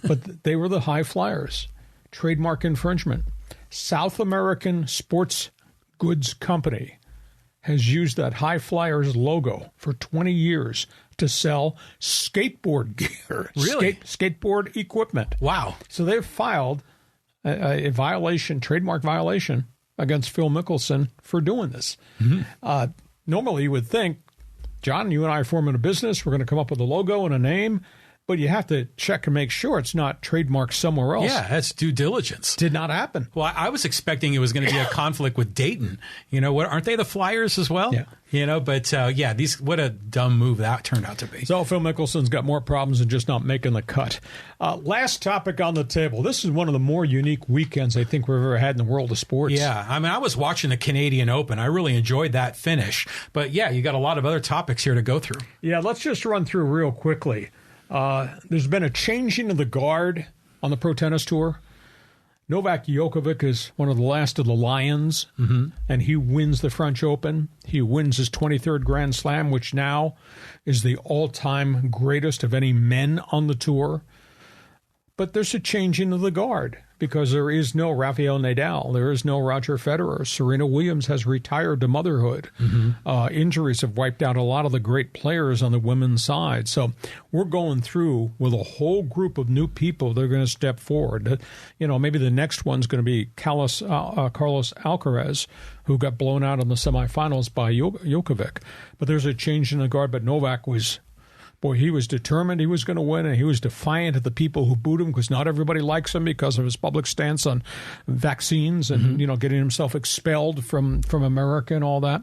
but they were the High Flyers. Trademark infringement. South American Sports Goods Company has used that High Flyers logo for 20 years to sell skateboard gear. Really? Skateboard equipment. Wow. So they've filed a violation, trademark violation, against Phil Mickelson for doing this. Normally you would think, John, you and I are forming a business. We're going to come up with a logo and a name. But you have to check and make sure it's not trademarked somewhere else. Yeah, that's due diligence. Did not happen. Well, I was expecting it was going to be a conflict with Dayton. Aren't they the Flyers as well? Yeah. But what a dumb move that turned out to be. So Phil Mickelson's got more problems than just not making the cut. Last topic on the table. This is one of the more unique weekends I think we've ever had in the world of sports. Yeah. I mean, I was watching the Canadian Open. I really enjoyed that finish. But yeah, you got a lot of other topics here to go through. Yeah, let's just run through real quickly. There's been a changing of the guard on the Pro Tennis Tour. Novak Djokovic is one of the last of the Lions, and he wins the French Open. He wins his 23rd Grand Slam, which now is the all-time greatest of any men on the tour. But there's a changing of the guard because there is no Rafael Nadal. There is no Roger Federer. Serena Williams has retired to motherhood. Injuries have wiped out a lot of the great players on the women's side. So we're going through with a whole group of new people that are going to step forward. Maybe the next one's going to be Carlos Alcaraz, who got blown out in the semifinals by Djokovic. But there's a change in the guard. But Novak was Boy, he was determined he was going to win, and he was defiant of the people who booed him because not everybody likes him because of his public stance on vaccines and, getting himself expelled from America and all that.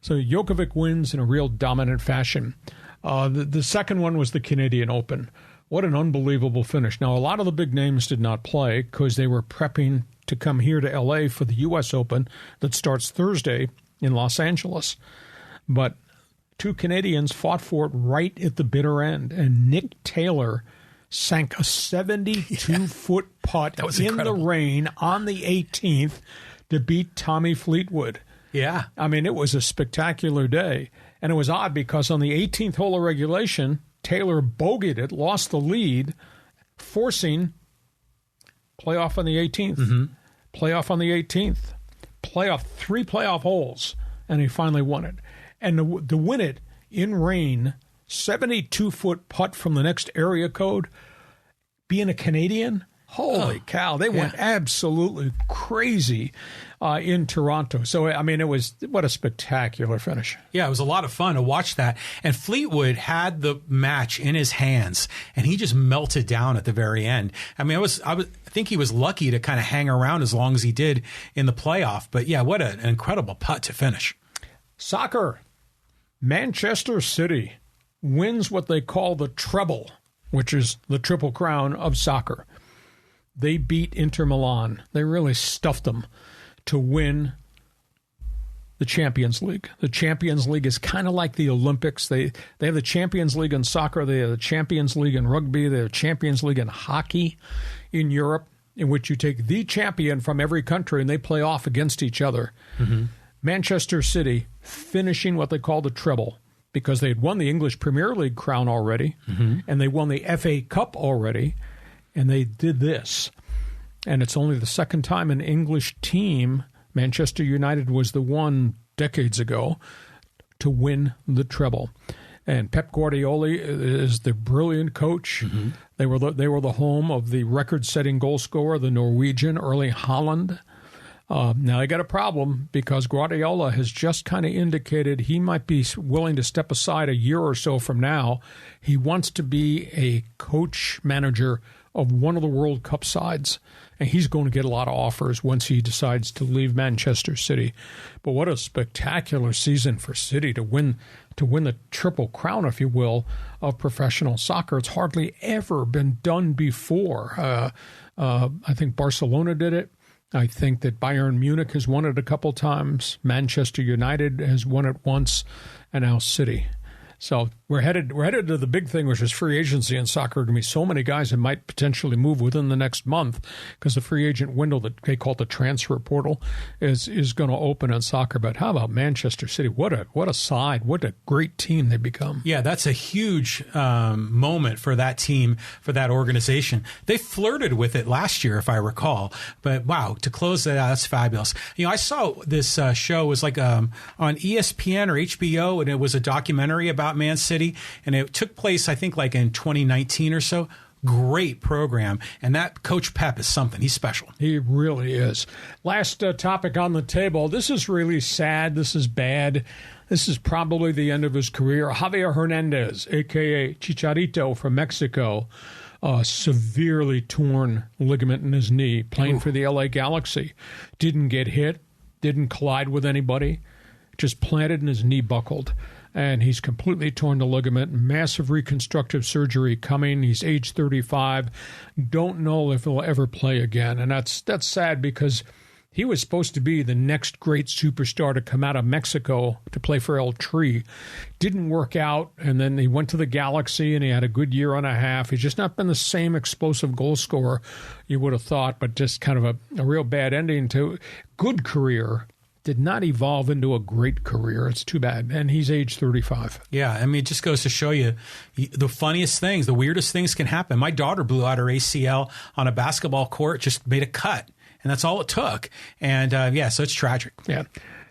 So Djokovic wins in a real dominant fashion. The second one was the Canadian Open. What an unbelievable finish. Now, a lot of the big names did not play because they were prepping to come here to L.A. for the U.S. Open that starts Thursday in Los Angeles. But two Canadians fought for it right at the bitter end, and Nick Taylor sank a 72-foot putt in the rain on the 18th to beat Tommy Fleetwood. Yeah. I mean, it was a spectacular day. And it was odd because on the 18th hole of regulation, Taylor bogeyed it, lost the lead, forcing playoff on the 18th. Playoff on the 18th. Three playoff holes, and he finally won it. And to win it in rain, 72-foot putt from the next area code, being a Canadian, holy cow, they went absolutely crazy in Toronto. So, I mean, what a spectacular finish. Yeah, it was a lot of fun to watch that. And Fleetwood had the match in his hands, and he just melted down at the very end. I mean, I think he was lucky to kind of hang around as long as he did in the playoff. But, yeah, what an incredible putt to finish. Soccer. Manchester City wins what they call the treble, which is the Triple Crown of soccer. They beat Inter Milan. They really stuffed them to win the Champions League. The Champions League is kind of like the Olympics. They have the Champions League in soccer. They have the Champions League in rugby. They have the Champions League in hockey in Europe, in which you take the champion from every country and they play off against each other. Manchester City finishing what they call the treble because they had won the English Premier League crown already, and they won the FA Cup already, and they did this. And it's only the second time an English team, Manchester United was the one decades ago, to win the treble. And Pep Guardiola is the brilliant coach. They were the home of the record-setting goal scorer, the Norwegian Erling Haaland. Now, they got a problem because Guardiola has just kind of indicated he might be willing to step aside a year or so from now. He wants to be a coach-manager of one of the World Cup sides, and he's going to get a lot of offers once he decides to leave Manchester City. But what a spectacular season for City to win the Triple Crown, if you will, of professional soccer. It's hardly ever been done before. I think Barcelona did it. I think that Bayern Munich has won it a couple times. Manchester United has won it once, and now City. So we're headed to the big thing, which is free agency in soccer. There are going to be so many guys that might potentially move within the next month because the free agent window that they call the transfer portal is going to open in soccer. But how about Manchester City? What a side! What a great team they become. Yeah, that's a huge moment for that team, for that organization. They flirted with it last year, if I recall. But wow, to close that out, that's fabulous. You know, I saw this show was like on ESPN or HBO, and it was a documentary about Man City, and it took place, I think, like in 2019 or so. Great program, and that Coach Pep is something. He's special. He really is. Last topic on the table. This is really sad. This is bad. This is probably the end of his career. Javier Hernandez, a.k.a. Chicharito from Mexico, severely torn ligament in his knee, playing for the LA Galaxy. Didn't get hit, didn't collide with anybody, just planted and his knee buckled. And he's completely torn the ligament. Massive reconstructive surgery coming. He's age 35. Don't know if he'll ever play again. And that's sad because he was supposed to be the next great superstar to come out of Mexico to play for El Tri. Didn't work out. And then he went to the Galaxy and he had a good year and a half. He's just not been the same explosive goal scorer you would have thought, but just kind of a real bad ending to good career. Did not evolve into a great career. It's too bad. And he's age 35. Yeah, I mean, it just goes to show you the funniest things, the weirdest things can happen. My daughter blew out her ACL on a basketball court, just made a cut, and that's all it took. And, so it's tragic. Yeah.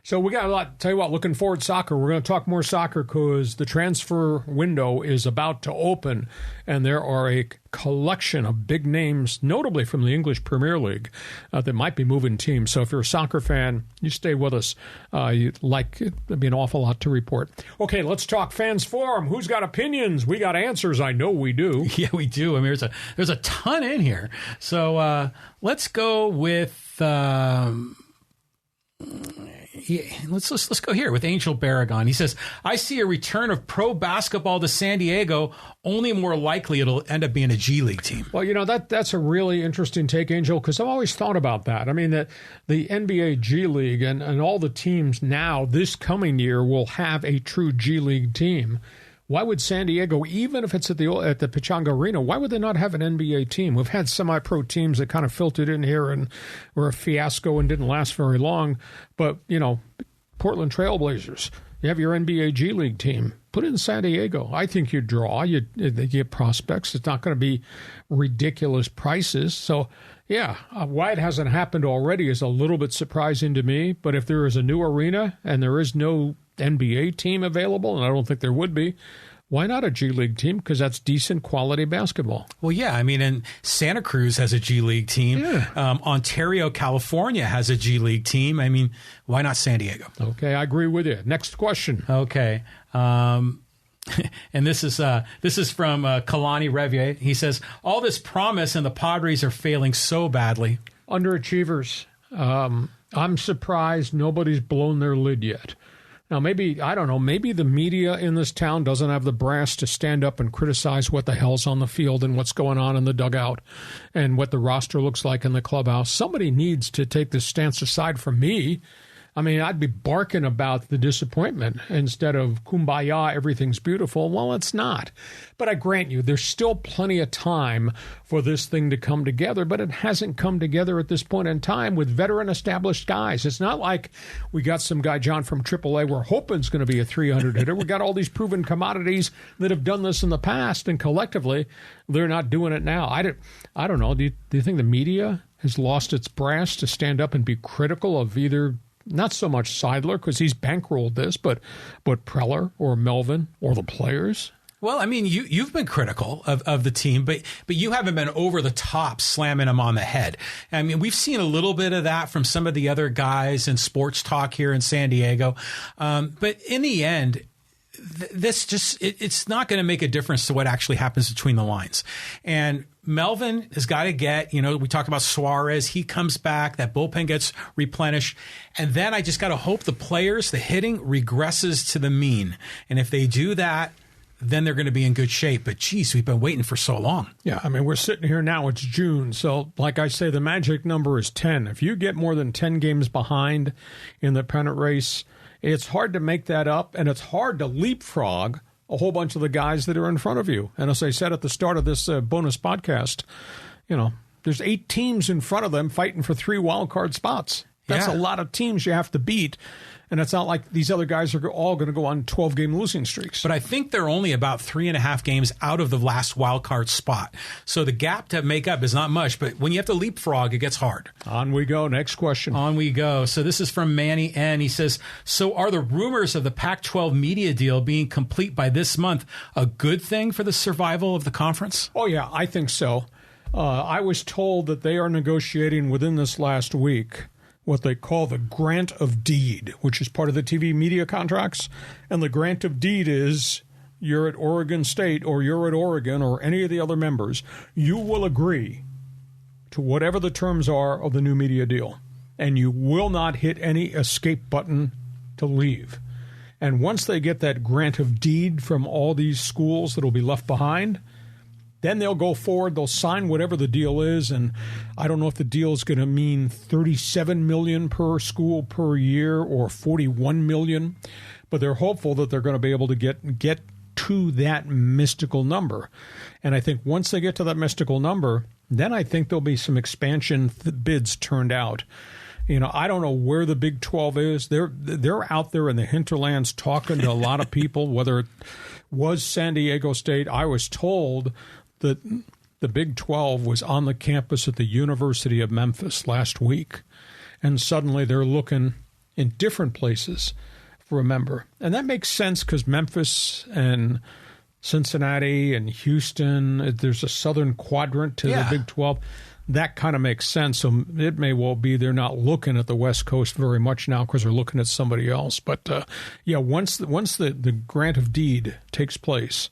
So we got a lot. Tell you what, looking forward to soccer. We're going to talk more soccer because the transfer window is about to open, and there are a collection of big names, notably from the English Premier League, that might be moving teams. So if you're a soccer fan, you stay with us. There'd be an awful lot to report. Okay, let's talk Fans Forum. Who's got opinions? We got answers. I know we do. Yeah, we do. I mean, there's a ton in here. So let's go with. Let's go here with Angel Barragon. He says, I see a return of pro basketball to San Diego, only more likely it'll end up being a G League team. Well, that's a really interesting take, Angel, because I've always thought about that. I mean, the NBA G League and all the teams now this coming year will have a true G League team. Why would San Diego, even if it's at the Pechanga Arena, why would they not have an NBA team? We've had semi-pro teams that kind of filtered in here and were a fiasco and didn't last very long. But, Portland Trailblazers, you have your NBA G League team. Put it in San Diego. I think you draw. You get prospects. It's not going to be ridiculous prices. So, yeah, why it hasn't happened already is a little bit surprising to me. But if there is a new arena and there is no NBA team available, and I don't think there would be, why not a G League team? Because that's decent quality basketball. Well, yeah. I mean, and Santa Cruz has a G League team. Yeah. Ontario, California has a G League team. I mean, why not San Diego? Okay, I agree with you. Next question. Okay. And this is from Kalani Revier. He says, all this promise and the Padres are failing so badly. Underachievers. I'm surprised nobody's blown their lid yet. Now, maybe, I don't know, maybe the media in this town doesn't have the brass to stand up and criticize what the hell's on the field and what's going on in the dugout and what the roster looks like in the clubhouse. Somebody needs to take this stance aside from me. I mean, I'd be barking about the disappointment instead of kumbaya, everything's beautiful. Well, it's not. But I grant you, there's still plenty of time for this thing to come together, but it hasn't come together at this point in time with veteran established guys. It's not like we got some guy, John, from AAA, we're hoping is going to be a 300 hitter. We got all these proven commodities that have done this in the past, and collectively, they're not doing it now. I don't know. Do you think the media has lost its brass to stand up and be critical of either not so much Seidler, because he's bankrolled this, but Preller or Melvin or the players? Well, I mean, you've been critical of the team, but you haven't been over the top slamming them on the head. I mean, we've seen a little bit of that from some of the other guys in sports talk here in San Diego. But in the end, it's not going to make a difference to what actually happens between the lines. And Melvin has got to get, we talk about Suarez. He comes back. That bullpen gets replenished. And then I just got to hope the players, the hitting regresses to the mean. And if they do that, then they're going to be in good shape. But, geez, we've been waiting for so long. Yeah, I mean, we're sitting here now. It's June. So, like I say, the magic number is 10. If you get more than 10 games behind in the pennant race, it's hard to make that up, and it's hard to leapfrog a whole bunch of the guys that are in front of you. And as I said at the start of this bonus podcast, there's 8 teams in front of them fighting for 3 wild card spots. That's a lot of teams you have to beat. And it's not like these other guys are all going to go on 12-game losing streaks. But I think they're only about 3.5 games out of the last wild card spot. So the gap to make up is not much. But when you have to leapfrog, it gets hard. On we go. Next question. On we go. So this is from Manny N. He says, so are the rumors of the Pac-12 media deal being complete by this month a good thing for the survival of the conference? Oh, yeah, I think so. I was told that they are negotiating within this last week what they call the grant of deed, which is part of the TV media contracts. And the grant of deed is you're at Oregon State or you're at Oregon or any of the other members, you will agree to whatever the terms are of the new media deal. And you will not hit any escape button to leave. And once they get that grant of deed from all these schools that will be left behind, then they'll go forward, they'll sign whatever the deal is, and I don't know if the deal is going to mean $37 million per school per year or $41 million, but they're hopeful that they're going to be able to get to that mystical number. And I think once they get to that mystical number, then I think there'll be some expansion bids turned out. I don't know where the Big 12 is. They're out there in the hinterlands talking to a lot of people, whether it was San Diego State. I was told that the Big 12 was on the campus at the University of Memphis last week, and suddenly they're looking, in different places for a member. And that makes sense because Memphis and Cincinnati and Houston, there's a southern quadrant to the Big 12. That kind of makes sense. So it may well be they're not looking at the West Coast very much now because they're looking at somebody else. But, once the grant of deed takes place,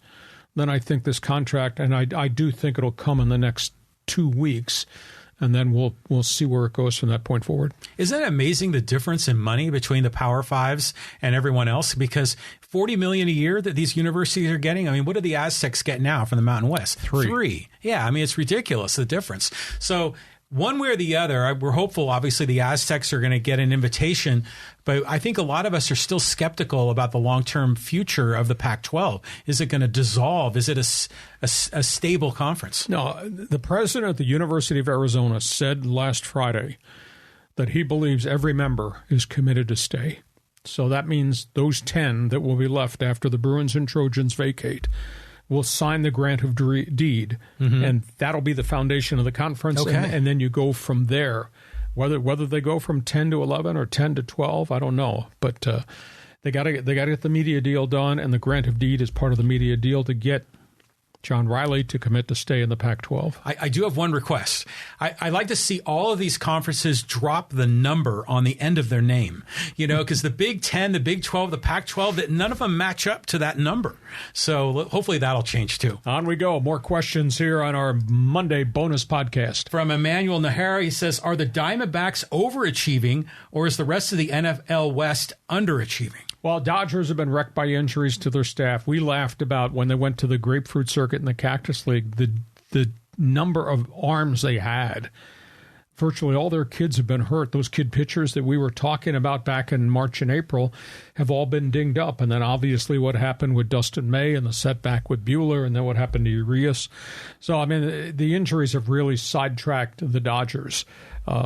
then I think this contract, and I do think it'll come in the next 2 weeks, and then we'll see where it goes from that point forward. Isn't it amazing the difference in money between the Power Fives and everyone else? Because $40 million a year that these universities are getting. I mean, what do the Aztecs get now from the Mountain West? Three. Yeah, I mean, it's ridiculous, the difference. So one way or the other, we're hopeful, obviously, the Aztecs are going to get an invitation, but I think a lot of us are still skeptical about the long-term future of the Pac-12. Is it going to dissolve? Is it a stable conference? No, the president of the University of Arizona said last Friday that he believes every member is committed to stay. So that means those 10 that will be left after the Bruins and Trojans vacate will sign the grant of deed, and that'll be the foundation of the conference. Okay. And then you go from there. Whether they go from 10 to 11 or 10 to 12, I don't know. But they got to get the media deal done, and the grant of deed is part of the media deal to get John Riley to commit to stay in the Pac-12. I do have one request. I like to see all of these conferences drop the number on the end of their name, because the Big 10, the Big 12, the Pac-12, that none of them match up to that number. So hopefully that'll change too. On we go. More questions here on our Monday bonus podcast. From Emmanuel Nahara, he says, are the Diamondbacks overachieving or is the rest of the NFL West underachieving? Well, Dodgers have been wrecked by injuries to their staff. We laughed about when they went to the Grapefruit Circuit and the Cactus League, the number of arms they had. Virtually all their kids have been hurt. Those kid pitchers that we were talking about back in March and April have all been dinged up. And then obviously what happened with Dustin May and the setback with Buehler, and then what happened to Urias. So, I mean, the injuries have really sidetracked the Dodgers.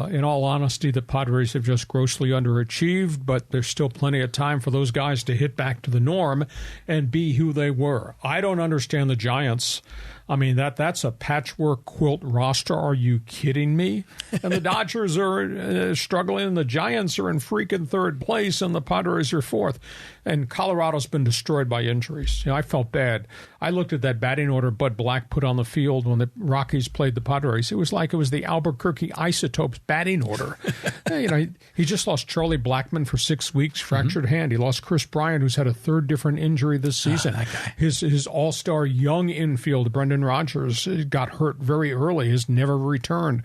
In all honesty, the Padres have just grossly underachieved, but there's still plenty of time for those guys to hit back to the norm and be who they were. I don't understand the Giants. I mean, that's a patchwork quilt roster. Are you kidding me? And the Dodgers are struggling, and the Giants are in freaking third place, and the Padres are fourth. And Colorado's been destroyed by injuries. I felt bad. I looked at that batting order Bud Black put on the field when the Rockies played the Padres. It was like it was the Albuquerque Isotopes batting order. He just lost Charlie Blackmon for 6 weeks, fractured hand. He lost Chris Bryant, who's had a third different injury this season. That guy. His all-star young infield, Brendan Rodgers, got hurt very early, has never returned.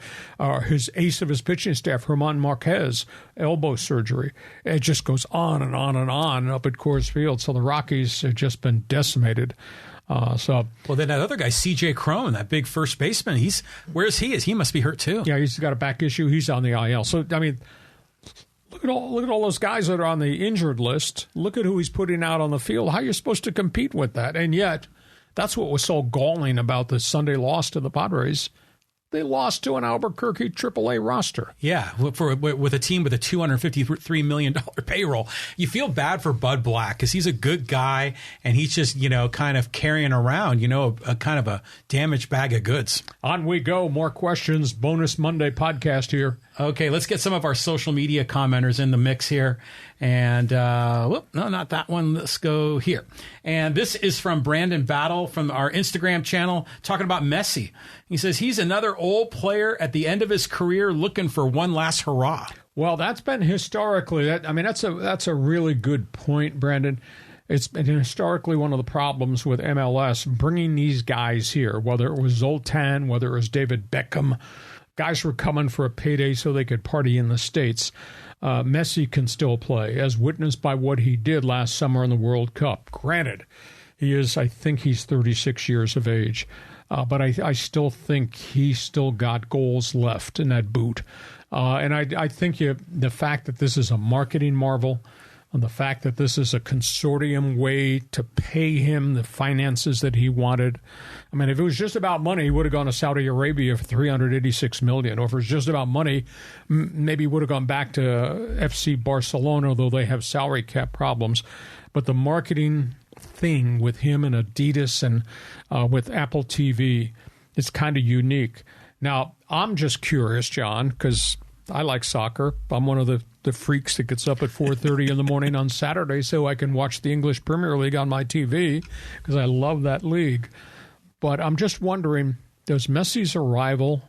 His ace of his pitching staff, Herman Marquez, elbow surgery. It just goes on and on and on up at Coors Field. So the Rockies have just been decimated. Well, then that other guy, C.J. Cron, that big first baseman, where's he? He must be hurt too. Yeah, he's got a back issue. He's on the IL. So, I mean, look at all those guys that are on the injured list. Look at who he's putting out on the field. How are you supposed to compete with that? And yet, that's what was so galling about the Sunday loss to the Padres. They lost to an Albuquerque AAA roster. Yeah, with a team with a $253 million payroll. You feel bad for Bud Black because he's a good guy, and he's just, kind of carrying around, a kind of a damaged bag of goods. On we go. More questions. Bonus Monday podcast here. Okay, let's get some of our social media commenters in the mix here. And, no, not that one. Let's go here. And this is from Brandon Battle from our Instagram channel talking about Messi. He says he's another old player at the end of his career looking for one last hurrah. Well, that's been historically, that's a really good point, Brandon. It's been historically one of the problems with MLS, bringing these guys here, whether it was Zoltan, whether it was David Beckham. Guys were coming for a payday so they could party in the States. Messi can still play, as witnessed by what he did last summer in the World Cup. Granted, I think he's 36 years of age, but I still think he's still got goals left in that boot. And I think the fact that this is a marketing marvel, and the fact that this is a consortium way to pay him the finances that he wanted. I mean, if it was just about money, he would have gone to Saudi Arabia for $386 million. Or if it was just about money, maybe he would have gone back to FC Barcelona, although they have salary cap problems. But the marketing thing with him and Adidas and with Apple TV is kind of unique. Now, I'm just curious, John, because I like soccer. I'm one of the freaks that gets up at 4:30 in the morning on Saturday so I can watch the English Premier League on my TV because I love that league. But I'm just wondering, does Messi's arrival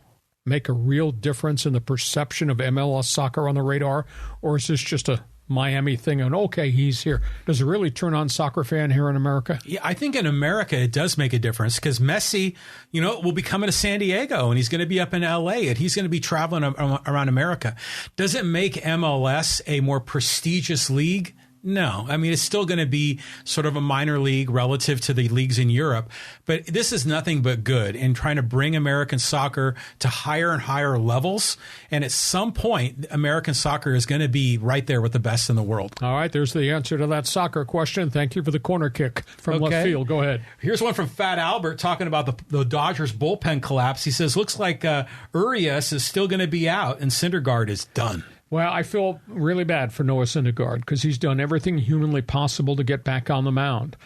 make a real difference in the perception of MLS soccer on the radar, or is this just a Miami thing and okay, he's here? Does it really turn on soccer fan here in America? Yeah, I think in America it does make a difference because Messi, will be coming to San Diego and he's going to be up in LA and he's going to be traveling around America. Does it make MLS a more prestigious league? No. I mean, it's still going to be sort of a minor league relative to the leagues in Europe. But this is nothing but good in trying to bring American soccer to higher and higher levels. And at some point, American soccer is going to be right there with the best in the world. All right. There's the answer to that soccer question. Thank you for the corner kick from left field. Go ahead. Here's one from Fat Albert talking about the Dodgers bullpen collapse. He says, looks like Urias is still going to be out and Syndergaard is done. Well, I feel really bad for Noah Syndergaard because he's done everything humanly possible to get back on the mound.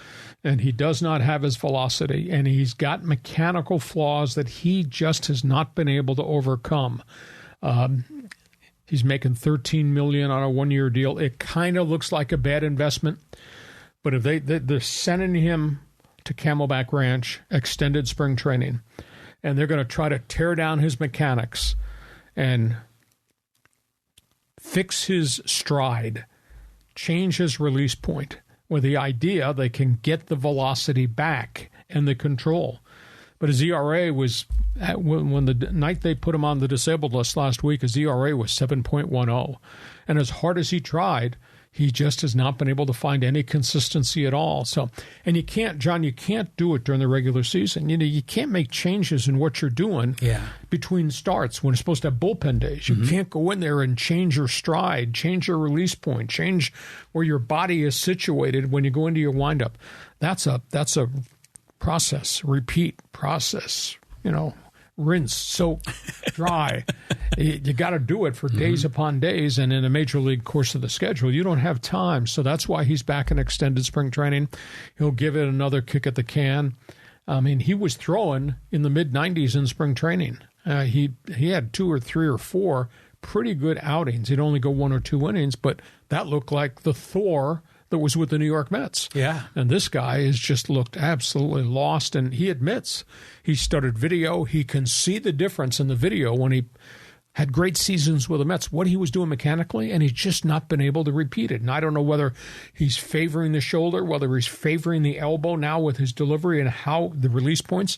And he does not have his velocity, and he's got mechanical flaws that he just has not been able to overcome. He's making $13 million on a one-year deal. It kind of looks like a bad investment, but if they're sending him to Camelback Ranch, extended spring training, and they're going to try to tear down his mechanics and fix his stride, change his release point, with the idea they can get the velocity back and the control. But his ERA was, when the night they put him on the disabled list last week, his ERA was 7.10. And as hard as he tried, he just has not been able to find any consistency at all. So, and you can't do it during the regular season. You can't make changes in what you're doing between starts when it's supposed to have bullpen days. You can't go in there and change your stride, change your release point, change where your body is situated when you go into your windup. That's a process, repeat process, rinse, soak, dry. You got to do it for days upon days, and in a major league course of the schedule, you don't have time. So that's why he's back in extended spring training. He'll give it another kick at the can. I mean, he was throwing in the mid-90s in spring training. He had 2 or 3 or 4 pretty good outings. He'd only go 1 or 2 innings, but that looked like the Thor that was with the New York Mets. Yeah. And this guy has just looked absolutely lost, and he admits he studied video. He can see the difference in the video when he had great seasons with the Mets, what he was doing mechanically, and he's just not been able to repeat it. And I don't know whether he's favoring the shoulder, whether he's favoring the elbow now with his delivery and how the release points.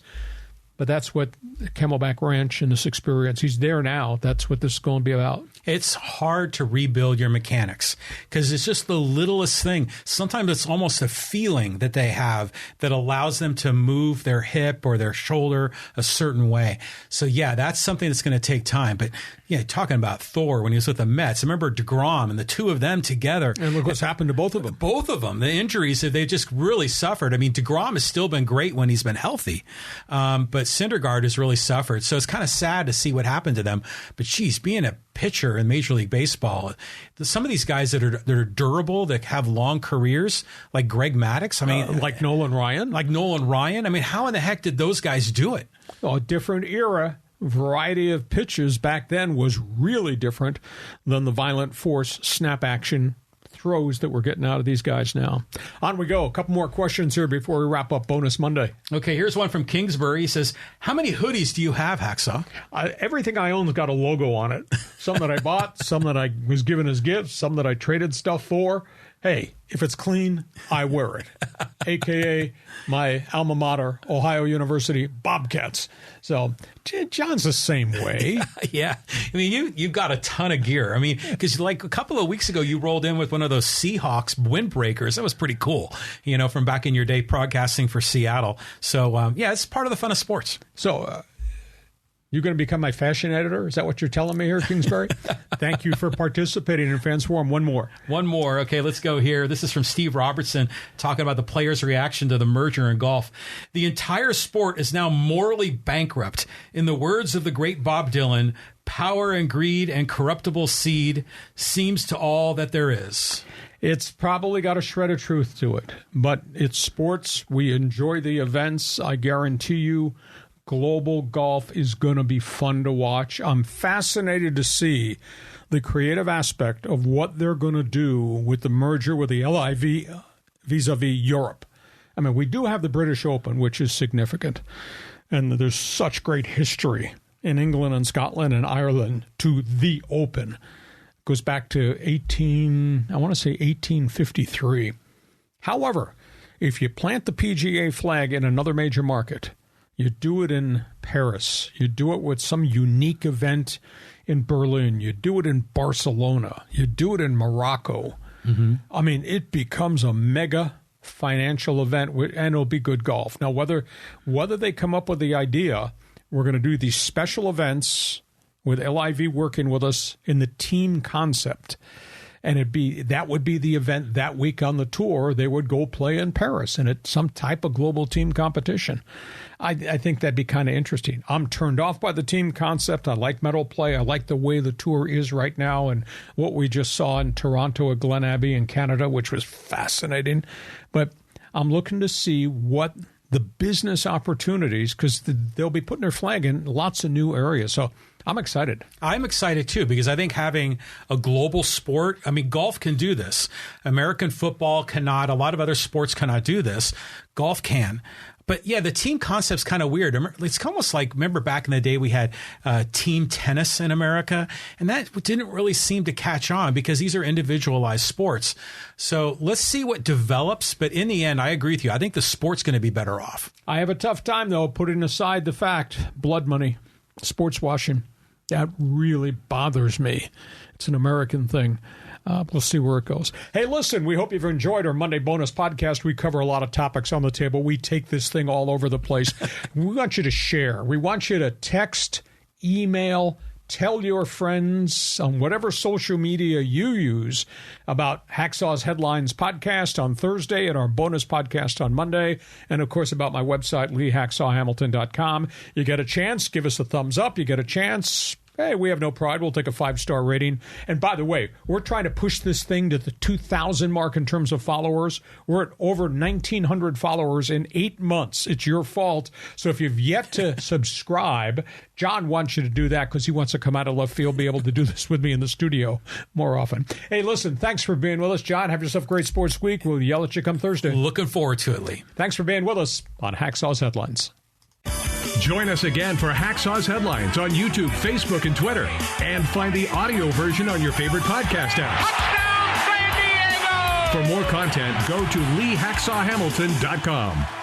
But that's what Camelback Ranch and this experience, he's there now. That's what this is going to be about. It's hard to rebuild your mechanics because it's just the littlest thing. Sometimes it's almost a feeling that they have that allows them to move their hip or their shoulder a certain way. So, yeah, that's something that's going to take time. But, yeah, talking about Thor when he was with the Mets, I remember DeGrom and the two of them together. And look what's happened to both of them. Both of them. The injuries, they just really suffered. I mean, DeGrom has still been great when he's been healthy. But Syndergaard has really suffered. So it's kind of sad to see what happened to them. But, geez, being a pitcher in Major League Baseball, some of these guys that are durable, that have long careers, like Greg Maddux. I mean, like Nolan Ryan. I mean, how in the heck did those guys do it? A different era. Variety of pitches back then was really different than the violent force snap action throws that we're getting out of these guys now. On we go. A couple more questions here before we wrap up Bonus Monday. Okay, here's one from Kingsbury. He says, how many hoodies do you have, Hacksaw? Everything I own's got a logo on it. Some that I bought, some that I was given as gifts, some that I traded stuff for. Hey, if it's clean, I wear it. AKA my alma mater, Ohio University Bobcats. So John's the same way. Yeah. I mean, you've got a ton of gear. I mean, because like a couple of weeks ago, you rolled in with one of those Seahawks windbreakers. That was pretty cool, from back in your day broadcasting for Seattle. So, yeah, it's part of the fun of sports. So, you're going to become my fashion editor? Is that what you're telling me here, Kingsbury? Thank you for participating in Fans Forum. One more. Okay, let's go here. This is from Steve Robertson talking about the players' reaction to the merger in golf. The entire sport is now morally bankrupt. In the words of the great Bob Dylan, power and greed and corruptible seed seems to all that there is. It's probably got a shred of truth to it, but it's sports. We enjoy the events. I guarantee you, global golf is going to be fun to watch. I'm fascinated to see the creative aspect of what they're going to do with the merger with the LIV vis-a-vis Europe. I mean, we do have the British Open, which is significant, and there's such great history in England and Scotland and Ireland to the Open. It goes back to 1853. However, if you plant the PGA flag in another major market, you do it in Paris, you do it with some unique event in Berlin, you do it in Barcelona, you do it in Morocco. Mm-hmm. I mean, it becomes a mega financial event, and it'll be good golf. Now, whether they come up with the idea, we're going to do these special events with LIV working with us in the team concept. And that would be the event that week on the tour. They would go play in Paris and it's some type of global team competition. I think that'd be kind of interesting. I'm turned off by the team concept. I like medal play. I like the way the tour is right now and what we just saw in Toronto at Glen Abbey in Canada, which was fascinating. But I'm looking to see what the business opportunities, because they'll be putting their flag in lots of new areas. So I'm excited. I'm excited, too, because I think having a global sport, I mean, golf can do this. American football cannot. A lot of other sports cannot do this. Golf can. But, yeah, the team concept's kind of weird. It's almost like, remember back in the day we had team tennis in America, and that didn't really seem to catch on because these are individualized sports. So let's see what develops. But in the end, I agree with you. I think the sport's going to be better off. I have a tough time, though, putting aside the fact, blood money, sports washing. That really bothers me. It's an American thing. We'll see where it goes. Hey, listen, we hope you've enjoyed our Monday bonus podcast. We cover a lot of topics on the table. We take this thing all over the place. We want you to share. We want you to text, email, tell your friends on whatever social media you use about Hacksaw's Headlines podcast on Thursday and our bonus podcast on Monday. And, of course, about my website, LeeHacksawHamilton.com. You get a chance, give us a thumbs up. You get a chance. Hey, we have no pride. We'll take a 5-star rating. And by the way, we're trying to push this thing to the 2,000 mark in terms of followers. We're at over 1,900 followers in 8 months. It's your fault. So if you've yet to subscribe, John wants you to do that because he wants to come out of left field, be able to do this with me in the studio more often. Hey, listen, thanks for being with us, John. Have yourself a great sports week. We'll yell at you come Thursday. Looking forward to it, Lee. Thanks for being with us on Hacksaw's Headlines. Join us again for Hacksaw's Headlines on YouTube, Facebook, and Twitter. And find the audio version on your favorite podcast apps. Touchdown, San Diego! For more content, go to LeeHacksawHamilton.com.